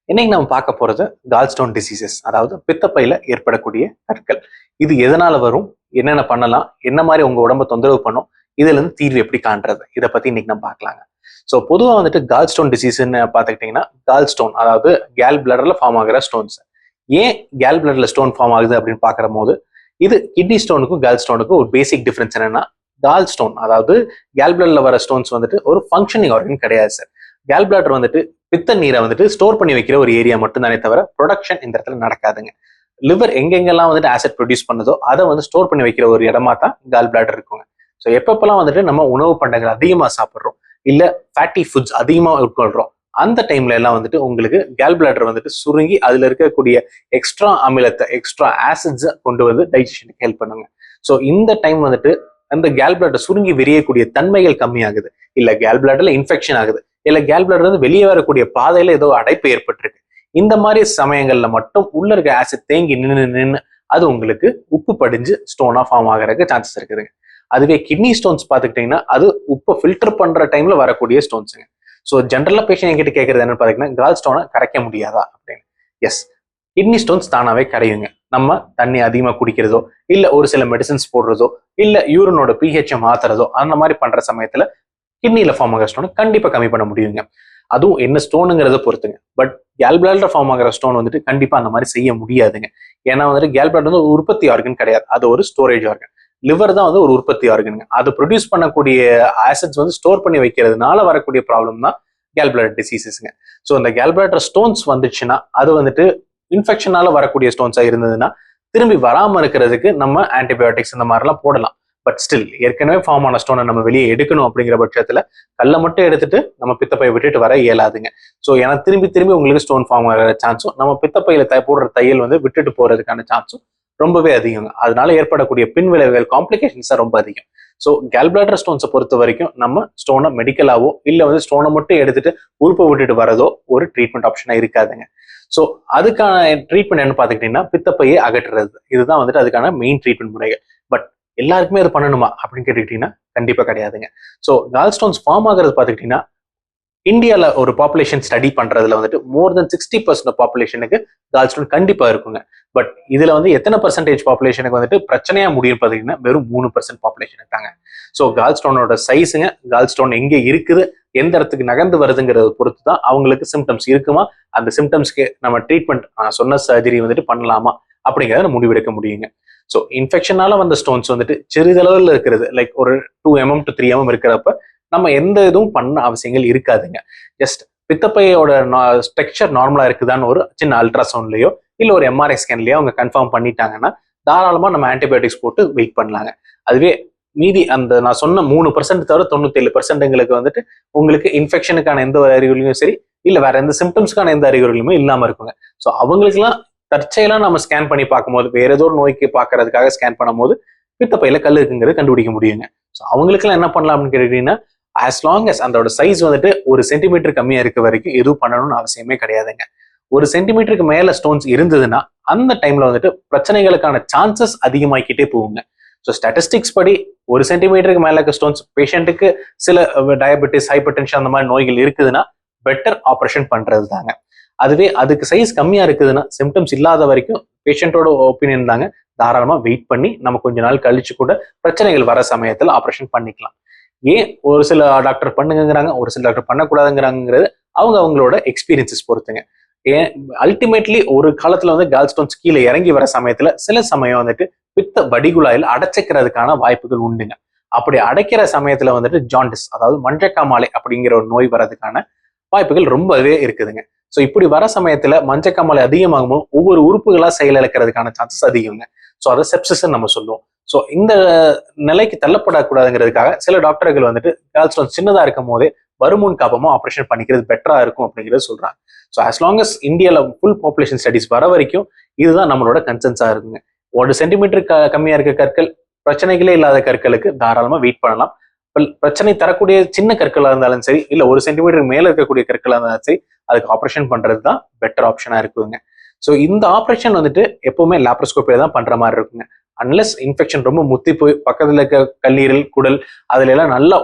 இன்னைக்கு நம்ம பார்க்க போகிறது கால் ஸ்டோன் டிசீசஸ், அதாவது பித்தப்பையில் ஏற்படக்கூடிய கற்கள். இது எதனால் வரும், என்னென்ன பண்ணலாம், என்ன மாதிரி உங்கள் உடம்பை தொந்தரவு பண்ணும், இதுலேருந்து தீர்வு எப்படி காண்றது, இதை பற்றி இன்னைக்கு நம்ம பார்க்கலாங்க. ஸோ பொதுவாக வந்துட்டு கால் ஸ்டோன் டிசீஸ்ன்னு பார்த்துக்கிட்டிங்கன்னா, கால் ஸ்டோன் அதாவது கேல் பிளடரில் ஃபார்ம் ஆகிற ஸ்டோன்ஸ். ஏன் கேல் பிளடரில் ஸ்டோன் ஃபார்ம் ஆகுது அப்படின்னு பார்க்குற போது, இது கிட்னி ஸ்டோனுக்கும் கால் ஸ்டோனுக்கும் ஒரு பேசிக் டிஃப்ரென்ஸ் என்னன்னா, கால் ஸ்டோன் அதாவது கேல் பிளடர்ல வர ஸ்டோன்ஸ் வந்துட்டு ஒரு ஃபங்க்ஷனிங் ஆர்கன் கிடையாது சார். கேல் பிளாடர் வந்துட்டு பித்த நீரை வந்துட்டு ஸ்டோர் பண்ணி வைக்கிற ஒரு ஏரியா மட்டும் தானே தவிர ப்ரொடக்ஷன் இந்த இடத்துல நடக்காதுங்க. லிவர் எங்கெங்கெல்லாம் வந்துட்டு ஆசிட் ப்ரொடியூஸ் பண்ணுதோ அதை வந்து ஸ்டோர் பண்ணி வைக்கிற ஒரு இடமா தான் கால் பிளாடர் இருக்குங்க. ஸோ எப்பப்பெல்லாம் வந்துட்டு நம்ம உணவு பண்டங்கள் அதிகமாக சாப்பிட்றோம், இல்ல ஃபேட்டி ஃபுட்ஸ் அதிகமாக உட்கொள்றோம், அந்த டைம்ல எல்லாம் வந்துட்டு உங்களுக்கு கேல் பிளாடர் வந்துட்டு சுருங்கி அதுல இருக்கக்கூடிய எக்ஸ்ட்ரா அமிலத்தை, எக்ஸ்ட்ரா ஆசிட்ஸை கொண்டு வந்து டைஜஷனுக்கு ஹெல்ப் பண்ணுங்க. ஸோ இந்த டைம் வந்துட்டு அந்த கேல் பிளாடர் சுருங்கி விரியக்கூடிய தன்மைகள் கம்மியாகுது, இல்ல கேல் பிளாடர்ல இன்ஃபெக்ஷன் ஆகுது, இல்ல கேல் பிளாடர் வந்து வெளியே வரக்கூடிய பாதையில ஏதோ அடைப்பு ஏற்பட்டிருக்கு. இந்த மாதிரி சமயங்கள்ல மட்டும் உள்ள இருக்க ஆசிட் தேங்கி நின்று அது உங்களுக்கு உப்பு படிஞ்சு ஸ்டோனா ஃபார்ம் ஆகிறதுக்கு சான்சஸ் இருக்குதுங்க. அதுவே கிட்னி ஸ்டோன்ஸ் பார்த்துக்கிட்டீங்கன்னா அது உப்பை ஃபில்டர் பண்ற டைம்ல வரக்கூடிய ஸ்டோன்ஸுங்க. ஸோ ஜென்ரலா பேஷண்ட் என்கிட்ட கேட்கறது என்னன்னு பார்த்தீங்கன்னா, கால் ஸ்டோனை கரைக்க முடியாதா அப்படின்னு. எஸ், கிட்னி ஸ்டோன்ஸ் தானாவே கரையுங்க. நம்ம தண்ணி அதிகமாக குடிக்கிறதோ, இல்ல ஒரு சில மெடிசன்ஸ் போடுறதோ, இல்ல யூரினோட பிஹெச்சை மாத்துறதோ, அந்த மாதிரி பண்ற சமயத்துல கிட்னியில ஃபார்ம் ஆகிற ஸ்டோன் கண்டிப்பா கம்மி பண்ண முடியுங்க. அதுவும் என்ன ஸ்டோனுங்கிறத பொறுத்துங்க. பட் கேல் பிளாடர்ல ஃபார்ம் ஆகிற ஸ்டோன் வந்துட்டு கண்டிப்பா அந்த மாதிரி செய்ய முடியாதுங்க. ஏன்னா வந்துட்டு கேல் பிளாடர் வந்து ஒரு உற்பத்தி ஆர்கன் கிடையாது, அது ஒரு ஸ்டோரேஜ் ஆர்கன். லிவர் தான் வந்து ஒரு உற்பத்தி ஆர்கனுங்க. அது ப்ரொடியூஸ் பண்ணக்கூடிய ஆசிட்ஸ் வந்து ஸ்டோர் பண்ணி வைக்கிறதுனால வரக்கூடிய ப்ராப்ளம் தான் கேல் பிளாடர் டிசீசஸ்ங்க. ஸோ இந்த கேல் பிளாடர் ஸ்டோன்ஸ் வந்துச்சுன்னா அது வந்துட்டு இன்ஃபெக்ஷனால வரக்கூடிய ஸ்டோன்ஸா இருந்ததுன்னா திரும்பி வராம இருக்கிறதுக்கு நம்ம ஆன்டிபயோட்டிக்ஸ் இந்த மாதிரிலாம் போடலாம். பட் ஸ்டில் ஏற்கனவே ஃபார்ம் ஆன ஸ்டோனை நம்ம வெளியே எடுக்கணும் அப்படிங்கிற பட்சத்துல கல்லை மட்டும் எடுத்துட்டு நம்ம பித்தப்பையை விட்டுட்டு வர இயலாதுங்க. ஸோ ஏன்னா திரும்பி திரும்பி உங்களுக்கு ஸ்டோன் ஃபார்ம் ஆகிற சான்ஸும் நம்ம பித்தப்பையில போடுற தையல் வந்து விட்டுட்டு போறதுக்கான சான்ஸும் ரொம்பவே அதிகங்க. அதனால ஏற்படக்கூடிய பின் விளைவுகள் காம்ப்ளிகேஷன்ஸ் தான் ரொம்ப அதிகம். ஸோ கேல்பிளாடர் ஸ்டோன்ஸை பொறுத்த வரைக்கும் நம்ம ஸ்டோனை மெடிக்கலாவோ இல்லை வந்து ஸ்டோனை மட்டும் எடுத்துட்டு உறுப்பை விட்டுட்டு வரதோ ஒரு ட்ரீட்மெண்ட் ஆப்ஷனா இருக்காதுங்க. ஸோ அதுக்கான ட்ரீட்மெண்ட் என்ன பார்த்துக்கிட்டீங்கன்னா பித்தப்பையை அகற்றுறது. இதுதான் வந்துட்டு அதுக்கான மெயின் ட்ரீட்மெண்ட் முறைகள். பட் எல்லாருக்குமே அது பண்ணணுமா அப்படின்னு கேட்டுக்கிட்டீங்கன்னா கண்டிப்பா கிடையாதுங்க. ஸோ கால் ஸ்டோன்ஸ் ஃபார்ம் ஆகிறது பார்த்துக்கிட்டீங்கன்னா இந்தியாவில் ஒரு பாப்புலேஷன் ஸ்டடி பண்றதுல வந்துட்டு மோர் தென் 60% பாப்புலேஷனுக்கு கால் ஸ்டோன் கண்டிப்பா இருக்குங்க. பட் இதுல வந்து எத்தனை பர்சன்டேஜ் பாப்புலேஷனுக்கு வந்துட்டு பிரச்சனையா முடியும் பார்த்தீங்கன்னா வெறும் 3% பாப்புலேஷன் இருக்காங்க. ஸோ கால் ஸ்டோனோட சைஸுங்க, கால் ஸ்டோன் எங்க இருக்குது, எந்த இடத்துக்கு நகர்ந்து வருதுங்கிறத பொறுத்து தான் அவங்களுக்கு சிம்டம்ஸ் இருக்குமா, அந்த சிம்டம்ஸ்க்கு நம்ம ட்ரீட்மெண்ட் சொன்ன சர்ஜரி வந்துட்டு பண்ணலாமா அப்படிங்கிறத முடிவெடுக்க முடியுங்க. ஸோ இன்ஃபெக்ஷனால வந்த ஸ்டோன்ஸ் வந்துட்டு சிறிதளவில் இருக்கிறது, லைக் ஒரு 2 mm to 3 mm இருக்கிறப்ப நம்ம எந்த இதுவும் பண்ண அவசியங்கள் இருக்காதுங்க. ஜஸ்ட் பித்தப்பையோட ஸ்ட்ரக்சர் நார்மலா இருக்குதான்னு ஒரு சின்ன அல்ட்ராசவுண்ட்லயோ இல்லை ஒரு எம்ஆர்ஐ ஸ்கேன்லயோ அவங்க கன்ஃபார்ம் பண்ணிட்டாங்கன்னா தாராளமா நம்ம ஆன்டிபயோட்டிக்ஸ் போட்டு வெயிட் பண்ணலாங்க. அதுவே மீதி அந்த நான் சொன்ன 3% தவிர 97%ங்களுக்கு வந்துட்டு உங்களுக்கு இன்ஃபெக்ஷனுக்கான எந்த ஒரு அறிகுறியும் சரி இல்லை வேற எந்த சிம்டம்ஸ்க்கான எந்த அறிகுறிகளுமே இல்லாம இருக்குங்க. ஸோ அவங்களுக்குலாம் தற்செயலாம் நம்ம ஸ்கேன் பண்ணி பார்க்கும்போது வேற ஏதோ ஒரு நோய்க்கு பார்க்கறதுக்காக ஸ்கேன் பண்ணும்போது பித்தப்பையில கல் இருக்குங்கிறது கண்டுபிடிக்க முடியுங்க. ஸோ அவங்களுக்குலாம் என்ன பண்ணலாம் அப்படின்னு கேட்டீங்கன்னா ஆஸ் லாங் அஸ் அதோட சைஸ் வந்துட்டு 1 சென்டிமீட்டர் கம்மியா இருக்க வரைக்கும் எதுவும் பண்ணணும்னு அவசியமே கிடையாதுங்க. 1 சென்டிமீட்டருக்கு மேல ஸ்டோன்ஸ் இருந்ததுன்னா அந்த டைம்ல வந்துட்டு பிரச்சனைகளுக்கான சான்சஸ் அதிகமாக்கிட்டே போகுங்க. ஸோ ஸ்டாட்டிஸ்டிக்ஸ் படி 1 சென்டிமீட்டருக்கு மேல இருக்க ஸ்டோன்ஸ் பேஷண்ட்டுக்கு சில டயபெட்டிஸ், ஹைப்பர் டென்ஷன் அந்த மாதிரி நோய்கள் இருக்குதுன்னா பெட்டர் ஆப்ரேஷன் பண்றது தாங்க. அதுவே அதுக்கு சைஸ் கம்மியா இருக்குதுன்னா சிம்டம்ஸ் இல்லாத வரைக்கும் பேஷண்டோட ஒப்பீனியன் தாங்க, தாராளமா வெயிட் பண்ணி நம்ம கொஞ்ச நாள் கழிச்சு கூட பிரச்சனைகள் வர சமயத்துல ஆப்ரேஷன் பண்ணிக்கலாம். ஏன் ஒரு சில டாக்டர் பண்ணுங்கிறாங்க, ஒரு சில டாக்டர் பண்ணக்கூடாதுங்கிறாங்கிறது அவங்களோட எக்ஸ்பீரியன்சஸ் பொறுத்துங்க. ஏன் அல்டிமேட்லி ஒரு காலத்துல வந்து கால் ஸ்டோன்ஸ் கீழே இறங்கி வர சமயத்துல சில சமயம் வந்துட்டு பித்த வடிகுழாயில் அடைச்சிக்கிறதுக்கான வாய்ப்புகள் உண்டுங்க. அப்படி அடைக்கிற சமயத்துல வந்துட்டு ஜாண்டிஸ், அதாவது மஞ்சக்காமாலை அப்படிங்கிற ஒரு நோய் வர்றதுக்கான வாய்ப்புகள் ரொம்பவே இருக்குதுங்க. ஸோ இப்படி வர சமயத்துல மஞ்சக்காமாலை அதிகமாகும்போது ஒவ்வொரு உறுப்புகளா செயலிழக்கிறதுக்கான சான்சஸ் அதிகங்க. ஸோ அதை செப்சிஸ் நம்ம சொல்லுவோம். ஸோ இந்த நிலைக்கு தள்ளப்படக்கூடாதுங்கிறதுக்காக சில டாக்டர்கள் வந்துட்டு கால் ஸ்டோன் சின்னதா இருக்கும் போதே வருமுன் காப்பமா ஆப்ரேஷன் பண்ணிக்கிறது பெட்டரா இருக்கும் அப்படிங்கிறத சொல்றாங்க. ஸோ as long as இந்தியாவில் ஃபுல் பாப்புலேஷன் ஸ்டடிஸ் வர வரைக்கும் இதுதான் நம்மளோட கன்சென்ஸா இருக்குங்க. 1 சென்டிமீட்டர் கம்மியா இருக்க கற்கள், பிரச்சனைகளே இல்லாத கற்களுக்கு தாராளமா வெயிட் பண்ணலாம். பிரச்சனை தரக்கூடிய சின்ன கற்களா இருந்தாலும் சரி இல்லை 1 சென்டிமீட்டருக்கு மேல இருக்கக்கூடிய கற்களா இருந்தாலும் சரி அதுக்கு ஆப்ரேஷன் பண்றது தான் பெட்டர் ஆப்ஷனா இருக்குங்க. ஸோ இந்த ஆப்ரேஷன் வந்துட்டு எப்பவுமே லாப்ரோஸ்கோப்பில தான் பண்ற மாதிரி இருக்குங்க. அன்லெஸ் இன்ஃபெக்ஷன் ரொம்ப முத்தி போய் பக்கத்துல இருக்க கல்லீரல், குடல் அதுல எல்லாம் நல்லா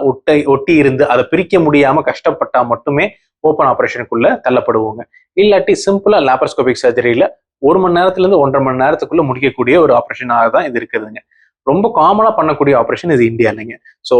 ஒட்டி இருந்து அதை பிரிக்க முடியாம கஷ்டப்பட்டா மட்டுமே ஓப்பன் ஆப்ரேஷனுக்குள்ள தள்ளப்படுவோங்க. இல்லாட்டி சிம்பிளா லாப்ரோஸ்கோபிக் சர்ஜரியில 1 மணி நேரத்துல இருந்து 1.5 மணி நேரத்துக்குள்ள முடிக்கக்கூடிய ஒரு ஆப்ரேஷனாக தான் இது இருக்குதுங்க. ரொம்ப காமனா பண்ணக்கூடிய ஆப்ரேஷன் இது இந்தியா இல்லைங்க. ஸோ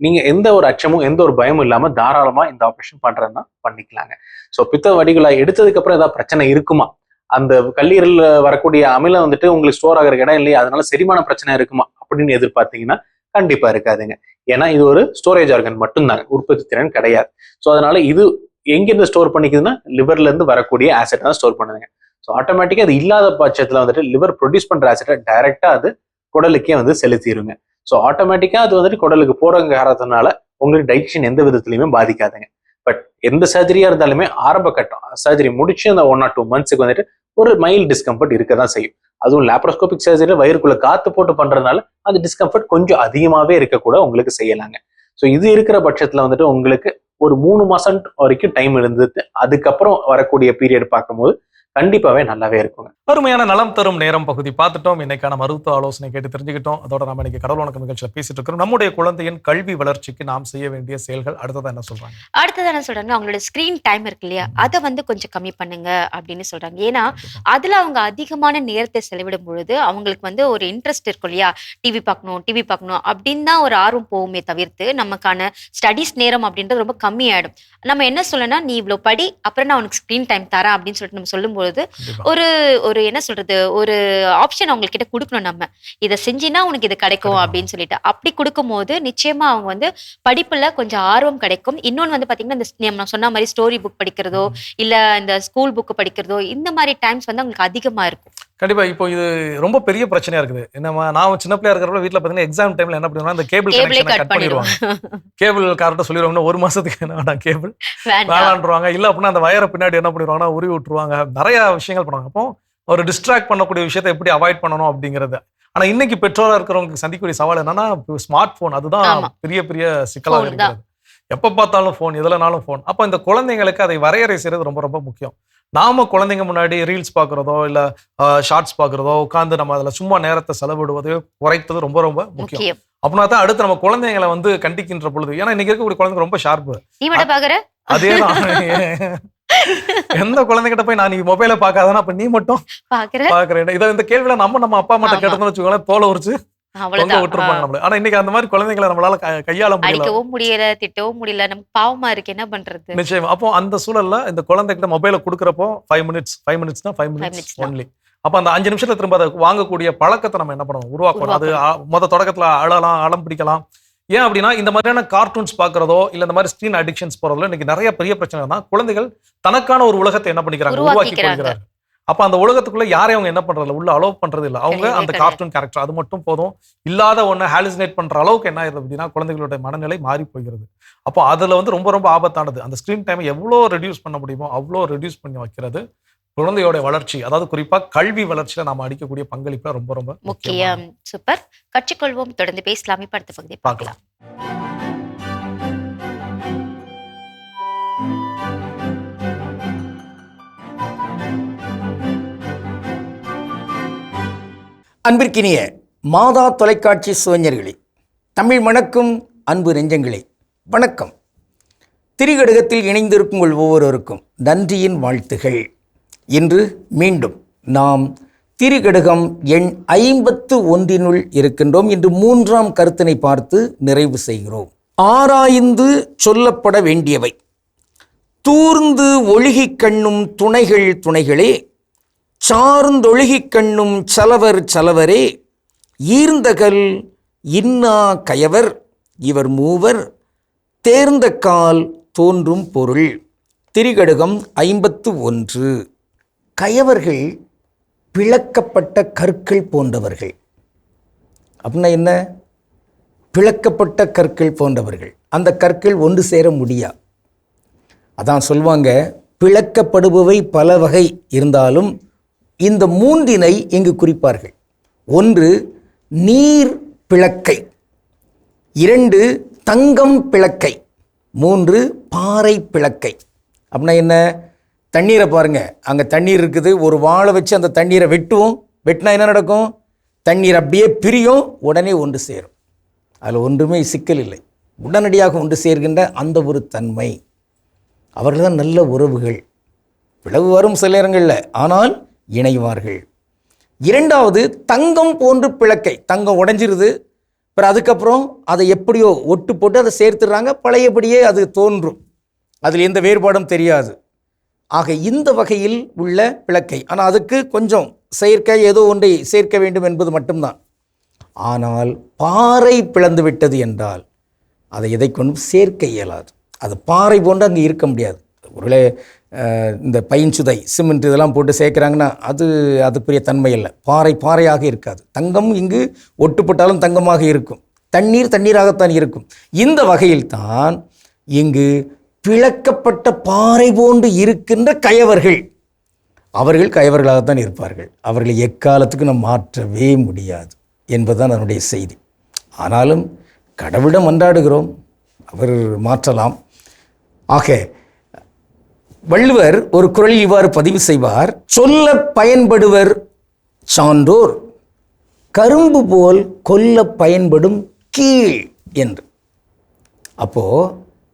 நீங்க எந்த ஒரு அச்சமும் எந்த ஒரு பயமும் இல்லாம தாராளமா இந்த ஆப்ரேஷன் பண்றதுன்னா பண்ணிக்கலாங்க. ஸோ பித்த வடிகுழாய் எடுத்ததுக்கு அப்புறம் ஏதாவது பிரச்சனை இருக்குமா, அந்த கல்லீரல் வரக்கூடிய அமிலம் வந்துட்டு உங்களுக்கு ஸ்டோர் ஆகிற இடம் இல்லையா, அதனால செரிமான பிரச்சனை இருக்குமா அப்படின்னு எதிர்பார்த்தீங்கன்னா கண்டிப்பா இருக்காதுங்க. ஏன்னா இது ஒரு ஸ்டோரேஜ் ஆர்கன் மட்டும்தாங்க, உற்பத்தி திறன் கிடையாது. ஸோ அதனால இது எங்கிருந்து ஸ்டோர் பண்ணிக்குதுன்னா லிவர்ல இருந்து வரக்கூடிய ஆசிட் தான் ஸ்டோர் பண்ணுதுங்க. ஸோ ஆட்டோமேட்டிக்கா அது இல்லாத பட்சத்துல வந்துட்டு லிவர் ப்ரொடியூஸ் பண்ற ஆசிட்டை டைரக்டா அது குடலுக்கே வந்து செலுத்திடுங்க. ஸோ ஆட்டோமேட்டிக்கா அது வந்துட்டு குடலுக்கு போறங்க காரணத்தினால உங்களுக்கு டைஜஷன் எந்த விதத்துலையுமே பாதிக்காதுங்க. பட் எந்த சர்ஜரியா இருந்தாலுமே ஆரம்ப கட்டம் சர்ஜரி முடிச்சு அந்த 1 or 2 monthsக்கு வந்துட்டு ஒரு மைல்டு டிஸ்கம்ஃபர்ட் இருக்க தான் செய்யும். அதுவும் லாப்ரோஸ்கோபிக் சர்ஜரியில வயிறுக்குள்ள காத்து போட்டு பண்றதுனால அந்த டிஸ்கம்ஃபர்ட் கொஞ்சம் அதிகமாவே இருக்க கூட உங்களுக்கு செய்யலாங்க. ஸோ இது இருக்கிற பட்சத்துல வந்துட்டு உங்களுக்கு ஒரு 3 மாசம் வரைக்கும் டைம் இருந்தது, அதுக்கப்புறம் வரக்கூடிய பீரியட் பார்க்கும்போது கண்டிப்பாவே நல்லாவே இருக்குங்க. அருமையான நலம் தரும் நேரம் பகுதி பார்த்துட்டோம். இன்னைக்கான மருத்துவ ஆலோசனை கேட்டு தெரிஞ்சுக்கிட்டோம். அதோட நம்ம இன்னைக்கு கடவுள் வணக்கம் நிகழ்ச்சியில பேசிட்டு இருக்கிறோம். நம்முடைய குழந்தையின் கல்வி வளர்ச்சிக்கு நாம் செய்ய வேண்டிய செயல்கள் அடுத்ததான் என்ன சொல்றாங்க? அடுத்ததான் என்ன சொல்றாங்க, அவங்களோட ஸ்கிரீன் டைம் இருக்கு இல்லையா, அதை வந்து கொஞ்சம் கம்மி பண்ணுங்க அப்படின்னு சொல்றாங்க. ஏன்னா அதுல அவங்க அதிகமான நேரத்தை செலவிடும் பொழுது அவங்களுக்கு வந்து ஒரு இன்ட்ரெஸ்ட் இருக்கும் இல்லையா, டிவி பார்க்கணும் அப்படின்னு தான் ஒரு ஆர்வம் போகுமே தவிர்த்து நமக்கான ஸ்டடீஸ் நேரம் அப்படின்றது ரொம்ப கம்மியாயிடும். நம்ம என்ன சொல்லணும்னா, நீ இவ்வளவு படி, அப்புறம் நான் உனக்கு ஸ்கிரீன் டைம் தரேன் அப்படின்னு சொல்லிட்டு நம்ம சொல்லும்போது ஒரு ஒரு என்ன சொல்றது, ஒரு ஆப்ஷன் அவங்க கிட்ட கொடுக்கணும். நம்ம இதை செஞ்சினா உனக்கு இது கிடைக்கும் அப்படின்னு சொல்லிட்டு அப்படி கொடுக்கும்போது நிச்சயமா அவங்க வந்து படிப்புல கொஞ்சம் ஆர்வம் கிடைக்கும். இன்னொன்று வந்து பாத்தீங்கன்னா, இந்த சொன்ன மாதிரி ஸ்டோரி புக் படிக்கிறதோ இல்ல இந்த ஸ்கூல் புக் படிக்கிறதோ இந்த மாதிரி டைம்ஸ் வந்து அவங்களுக்கு அதிகமா இருக்கும். கண்டிப்பா இப்போ இது ரொம்ப பெரிய பிரச்சனையா இருக்குது. என்னமா நான் சின்ன பிள்ளையா இருக்கிறப்ப வீட்டில் பார்த்தீங்கன்னா எக்ஸாம் டைம்ல என்ன பண்ணுவாங்க, அந்த கேபிள் கனெக்ஷனை கட் பண்ணிடுவாங்க. கேபிள் கார்ட்ட சொல்லிடுவாங்க 1 மாசத்துக்கு என்ன வேண்டாம் கேபிள் வேணான்றாங்க. இல்லை அப்படின்னா அந்த வயரை பின்னாடி என்ன பண்ணிடுவாங்கன்னா உருவி விட்டுருவாங்க. நிறைய விஷயங்கள் பண்ணுவாங்க. அப்போ ஒரு டிஸ்ட்ராக்ட் பண்ணக்கூடிய விஷயத்தை எப்படி அவாய்ட் பண்ணணும் அப்படிங்கிறது. ஆனா இன்னைக்கு பெற்றோரா இருக்கிறவங்களுக்கு சந்திக்கக்கூடிய சவால் என்னன்னா ஸ்மார்ட் போன். அதுதான் பெரிய பெரிய சிக்கலாக இருக்கிறது. எப்போ பார்த்தாலும் ஃபோன், எதுலனாலும் ஃபோன். அப்போ இந்த குழந்தைங்களுக்கு அதை வரையறை செய்யறது ரொம்ப ரொம்ப முக்கியம். நாம குழந்தைங்க முன்னாடி ரீல்ஸ் பார்க்குறதோ இல்லை ஷார்ட்ஸ் பார்க்குறதோ உட்காந்து நம்ம அதில் சும்மா நேரத்தை செலவிடுவதோ குறைத்தது ரொம்ப ரொம்ப முக்கியம். அப்படின்னா தான் அடுத்து நம்ம குழந்தைங்களை வந்து கண்டிக்கின்ற பொழுது, ஏன்னா இன்னைக்கு இருக்கக்கூடிய குழந்தைங்க ரொம்ப ஷார்ப்பு. அதேதான் எந்த குழந்தைகிட்ட போய் நான் நீ மொபைலை பார்க்காதானா அப்ப நீ மட்டும் பாக்குறேன். இதை இந்த கேள்வியில நம்ம அப்பா அம்மா கேட்டோம்னு வச்சுக்கோங்களேன், தோலை உரிச்சு விட்டுருப்பாங்க நம்மள. ஆனா இன்னைக்கு அந்த மாதிரி குழந்தைங்களை நம்மளால கையாள முடியல, திட்டவும் முடியல, நமக்கு பாவமா இருக்கு, என்ன பண்றது? நிச்சயம். அப்போ அந்த சூழல்ல இந்த குழந்தைகிட்ட மொபைலை கொடுக்குறப்போ 5 மினிட்ஸ் ஒன்லி. அப்ப அந்த 5 நிமிஷத்துல திரும்ப அதை வாங்கக்கூடிய பழக்கத்தை நம்ம என்ன பண்ணணும், உருவாக்கணும். அது தொடக்கத்துல அடம் பிடிக்கலாம். ஏன் அப்படின்னா இந்த மாதிரியான கார்ட்டூன்ஸ் பார்க்கறதோ இல்ல இந்த மாதிரி ஸ்கிரீன் அடிக்ஷன்ஸ் போறதோ இன்னைக்கு நிறைய பெரிய பிரச்சனை தான். குழந்தைகள் தனக்கான ஒரு உலகத்தை என்ன பண்ணிக்கிறாங்க, உருவாக்கி கொள்கிறாங்க. அப்ப அந்த உலகத்துக்குள்ள யாரையும் அவங்க என்ன பண்றது, உள்ள அலோவ் பண்றது இல்லை. அவங்க அந்த கார்ட்டூன் கேரக்டர் அது மட்டும் போதும். இல்லாத ஒண்ணு ஹாலுசினேட் பண்ற அளவுக்கு என்ன ஆயிருது அப்படின்னா குழந்தைகளுடைய மனநிலை மாறி போகிறது. அப்போ அதுல வந்து ரொம்ப ரொம்ப ஆபத்தானது. அந்த ஸ்கிரீன் டைம் எவ்வளோ ரெடியூஸ் பண்ண முடியுமோ அவ்வளோ ரெடியூஸ் பண்ணி வைக்கிறது குழந்தையோட வளர்ச்சி, அதாவது குறிப்பா கல்வி வளர்ச்சியில நாம அடிக்கக்கூடிய பங்களிப்பு ரொம்ப ரொம்ப முக்கியம். சூப்பர். கற்றுக்கொள்வோம். தொடர்ந்து பேசலாமே. அடுத்த பகுதியை பார்க்கலாம். அன்பிற்கினிய மாதா தொலைக்காட்சி சுவைஞர்களே, தமிழ் மணக்கும் அன்பு நெஞ்சங்களே, வணக்கம். திரிகடுகத்தில் இணைந்திருக்கும் உங்கள் ஒவ்வொருவருக்கும் நன்றியின் வாழ்த்துகள். இன்று மீண்டும் நாம் திரிகடுகம் எண் 51 இருக்கின்றோம். இன்று 3ஆம் கருத்தினை பார்த்து நிறைவு செய்கிறோம். ஆராய்ந்து சொல்லப்பட வேண்டியவை தூர்ந்து ஒழுகிக் கண்ணும் துணைகள் துணைகளே, சார்ந்தொழுகிக் கண்ணும் சலவர் சலவரே, ஈர்ந்தகல் இன்னா கயவர் இவர் மூவர் தேர்ந்த கால் தோன்றும் பொருள். திரிகடுகம் 51. கயவர்கள் பிளக்கப்பட்ட கற்கள் போன்றவர்கள். அப்படின்னா என்ன? பிளக்கப்பட்ட கற்கள் போன்றவர்கள். அந்த கற்கள் ஒன்று சேர முடியாது. அதான் சொல்லுவாங்க, பிளக்கப்படுபவை பல வகை இருந்தாலும் இந்த 3 இங்கு குறிப்பார்கள். 1 நீர் பிளக்கை, 2 தங்கம் பிளக்கை, 3 பாறை பிளக்கை. அப்படின்னா என்ன? தண்ணீரை பாருங்க, அங்கே தண்ணீர் இருக்குது, ஒரு வாழை வச்சு அந்த தண்ணீரை வெட்டுவோம். வெட்டினா என்ன நடக்கும்? தண்ணீர் அப்படியே பிரியும், உடனே ஒன்று சேரும். அதில் ஒன்றுமே சிக்கல் இல்லை. உடனடியாக ஒன்று சேர்கின்ற அந்த ஒரு தன்மை. அவர்கள் தான் நல்ல உறவுகள். பிளவு வரும் சில நேரங்களில், ஆனால் இணைவார்கள். 2வது தங்கம் போன்று பிளக்கை. தங்கம் உடைஞ்சிருது, அப்புறம் அதுக்கப்புறம் அதை எப்படியோ ஒட்டு போட்டு அதை சேர்த்துடுறாங்க, பழையபடியே அது தோன்றும், அதில் எந்த வேறுபாடும் தெரியாது. ஆக இந்த வகையில் உள்ள பிளக்கை. ஆனால் அதுக்கு கொஞ்சம் செயற்கை ஏதோ ஒன்றை சேர்க்க வேண்டும் என்பது மட்டும்தான். ஆனால் பாறை பிளந்து விட்டது என்றால் அதை எதை கொண்டும் சேர்க்க இயலாது. அது பாறை போன்று அங்கே இருக்க முடியாது. ஒருவேளை இந்த பைன் சுதை சிமெண்ட் இதெல்லாம் போட்டு சேர்க்குறாங்கன்னா அதுக்குரிய தன்மை இல்லை. பாறையாக இருக்காது. தங்கம் இங்கு ஒட்டுப்பட்டாலும் தங்கமாக இருக்கும், தண்ணீர் தண்ணீராகத்தான் இருக்கும். இந்த வகையில் தான் இங்கு பிளக்கப்பட்ட பாறை போன்று இருக்கின்ற கயவர்கள். அவர்கள் கயவர்களாகத்தான் இருப்பார்கள். அவர்களை எக்காலத்துக்கு நாம் மாற்றவே முடியாது என்பதுதான் அதனுடைய செய்தி. ஆனாலும் கடவுளிடம் மன்றாடுகிறோம், அவர் மாற்றலாம். ஆக வள்ளுவர் ஒரு குறளில் இவ்வாறு பதிவு செய்வார்: சொல்ல பயன்படுவர் சான்றோர் கரும்பு போல் கொல்ல பயன்படும் கீழ் என்று. அப்போ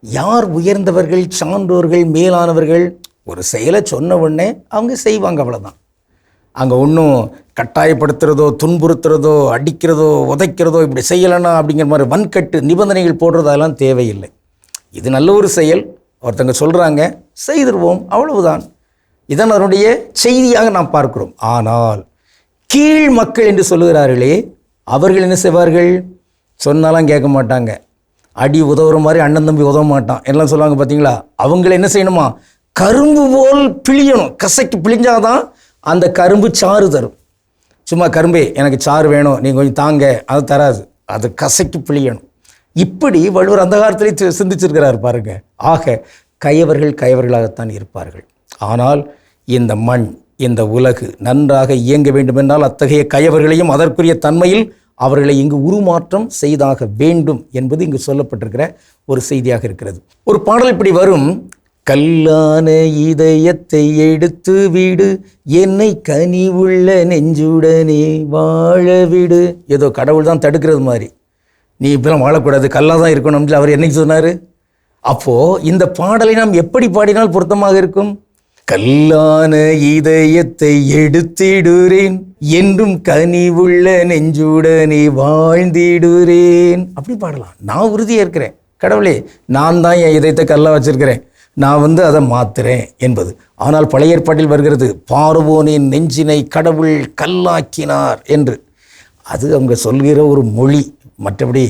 யார் உயர்ந்தவர்கள், சான்றோர்கள், மேலானவர்கள்? ஒரு செயலை சொன்ன உடனே அவங்க செய்வாங்க, அவ்வளோதான். அங்கே ஒன்றும் கட்டாயப்படுத்துறதோ துன்புறுத்துறதோ அடிக்கிறதோ உதைக்கிறதோ இப்படி செய்யலைன்னா அப்படிங்கிற மாதிரி வன்கட்டு நிபந்தனைகள் போடுறது அதெல்லாம் தேவையில்லை. இது நல்ல ஒரு செயல், ஒருத்தங்க சொல்கிறாங்க, செய்திருவோம், அவ்வளவுதான். இதன் அதனுடைய செய்தியாக நாம் பார்க்கிறோம். ஆனால் கீழ் மக்கள் என்று சொல்லுகிறார்களே, அவர்கள் என்ன செய்வார்கள்? சொன்னாலாம் கேட்க மாட்டாங்க. அடி உதவுற மாதிரி அண்ணன் தம்பி உதவ மாட்டான் எல்லாம் சொல்லுவாங்க பார்த்தீங்களா? அவங்கள என்ன செய்யணுமா? கரும்பு போல் பிழியணும். கசைக்கு பிழிஞ்சாதான் அந்த கரும்பு சாறு தரும். சும்மா கரும்பே எனக்கு சாறு வேணும் நீங்கள் கொஞ்சம் தாங்க, அது தராது, அது கசக்கி பிழியணும். இப்படி வள்ளுவர் அந்த காலத்திலே சிந்திச்சிருக்கிறார் பாருங்க. ஆக கயவர்களாகத்தான் இருப்பார்கள். ஆனால் இந்த மண், இந்த உலகு நன்றாக இயங்க வேண்டுமென்றால் அத்தகைய கயவர்களையும் அதற்குரிய தன்மையில் அவர்களை இங்கு உருமாற்றம் செய்தாக வேண்டும் என்பது இங்கு சொல்லப்பட்டிருக்கிற ஒரு செய்தியாக இருக்கிறது. ஒரு பாடல் இப்படி வரும்: கல்லான இதயத்தை எடுத்து விடு, என்னை கனிவுள்ள நெஞ்சுடனே வாழ விடு. ஏதோ கடவுள் தான் தடுக்கிறது மாதிரி, நீ இப்பெல்லாம் வாழக்கூடாது, கல்லாக தான் இருக்கணும் அவர் என்னைக்கு சொன்னார்? அப்போது இந்த பாடலை நாம் எப்படி பாடினால் பொருத்தமாக இருக்கும்? கல்லான இதயத்தை எடுத்திடுறேன், என்றும் கனிவுள்ள நெஞ்சுடனே வாழ்ந்திடுறேன். அப்படி பாடலாம். நான் உறுதியாக இருக்கிறேன், கடவுளே நான் தான் என் இதயத்தை கல்லா வச்சிருக்கிறேன், நான் அதை மாத்துறேன் என்பது. ஆனால் பழைய ஏற்பாட்டில் வருகிறது, பார்வோனின் நெஞ்சினை கடவுள் கல்லாக்கினார் என்று. அது அவங்க சொல்கிற ஒரு மொழி. மற்றபடி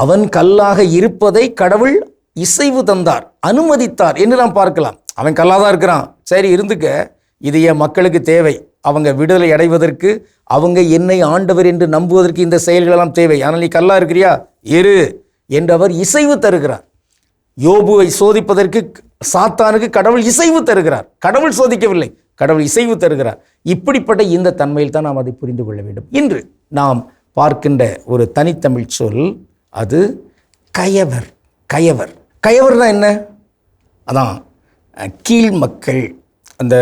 அவன் கல்லாக இருப்பதை கடவுள் இசைவு தந்தார், அனுமதித்தார் என்று நாம் பார்க்கலாம். அவன் கல்லாக தான் இருக்கிறான், சரி இருந்துக்க, இது என் மக்களுக்கு தேவை, அவங்க விடுதலை அடைவதற்கு, அவங்க என்னை ஆண்டவர் என்று நம்புவதற்கு இந்த செயல்களெல்லாம் தேவை, ஆனால் நீ கல்லா இருக்கிறியா இரு என்று அவர் இசைவு தருகிறார். யோபுவை சோதிப்பதற்கு சாத்தானுக்கு கடவுள் இசைவு தருகிறார். கடவுள் சோதிக்கவில்லை, கடவுள் இசைவு தருகிறார். இப்படிப்பட்ட இந்த தன்மையில் தான் நாம் அதை புரிந்து கொள்ள வேண்டும். இன்று நாம் பார்க்கின்ற ஒரு தனித்தமிழ் சொல் அது கயவர். கயவர் கயவர்னா என்ன? அதான் கீழ் மக்கள். அந்த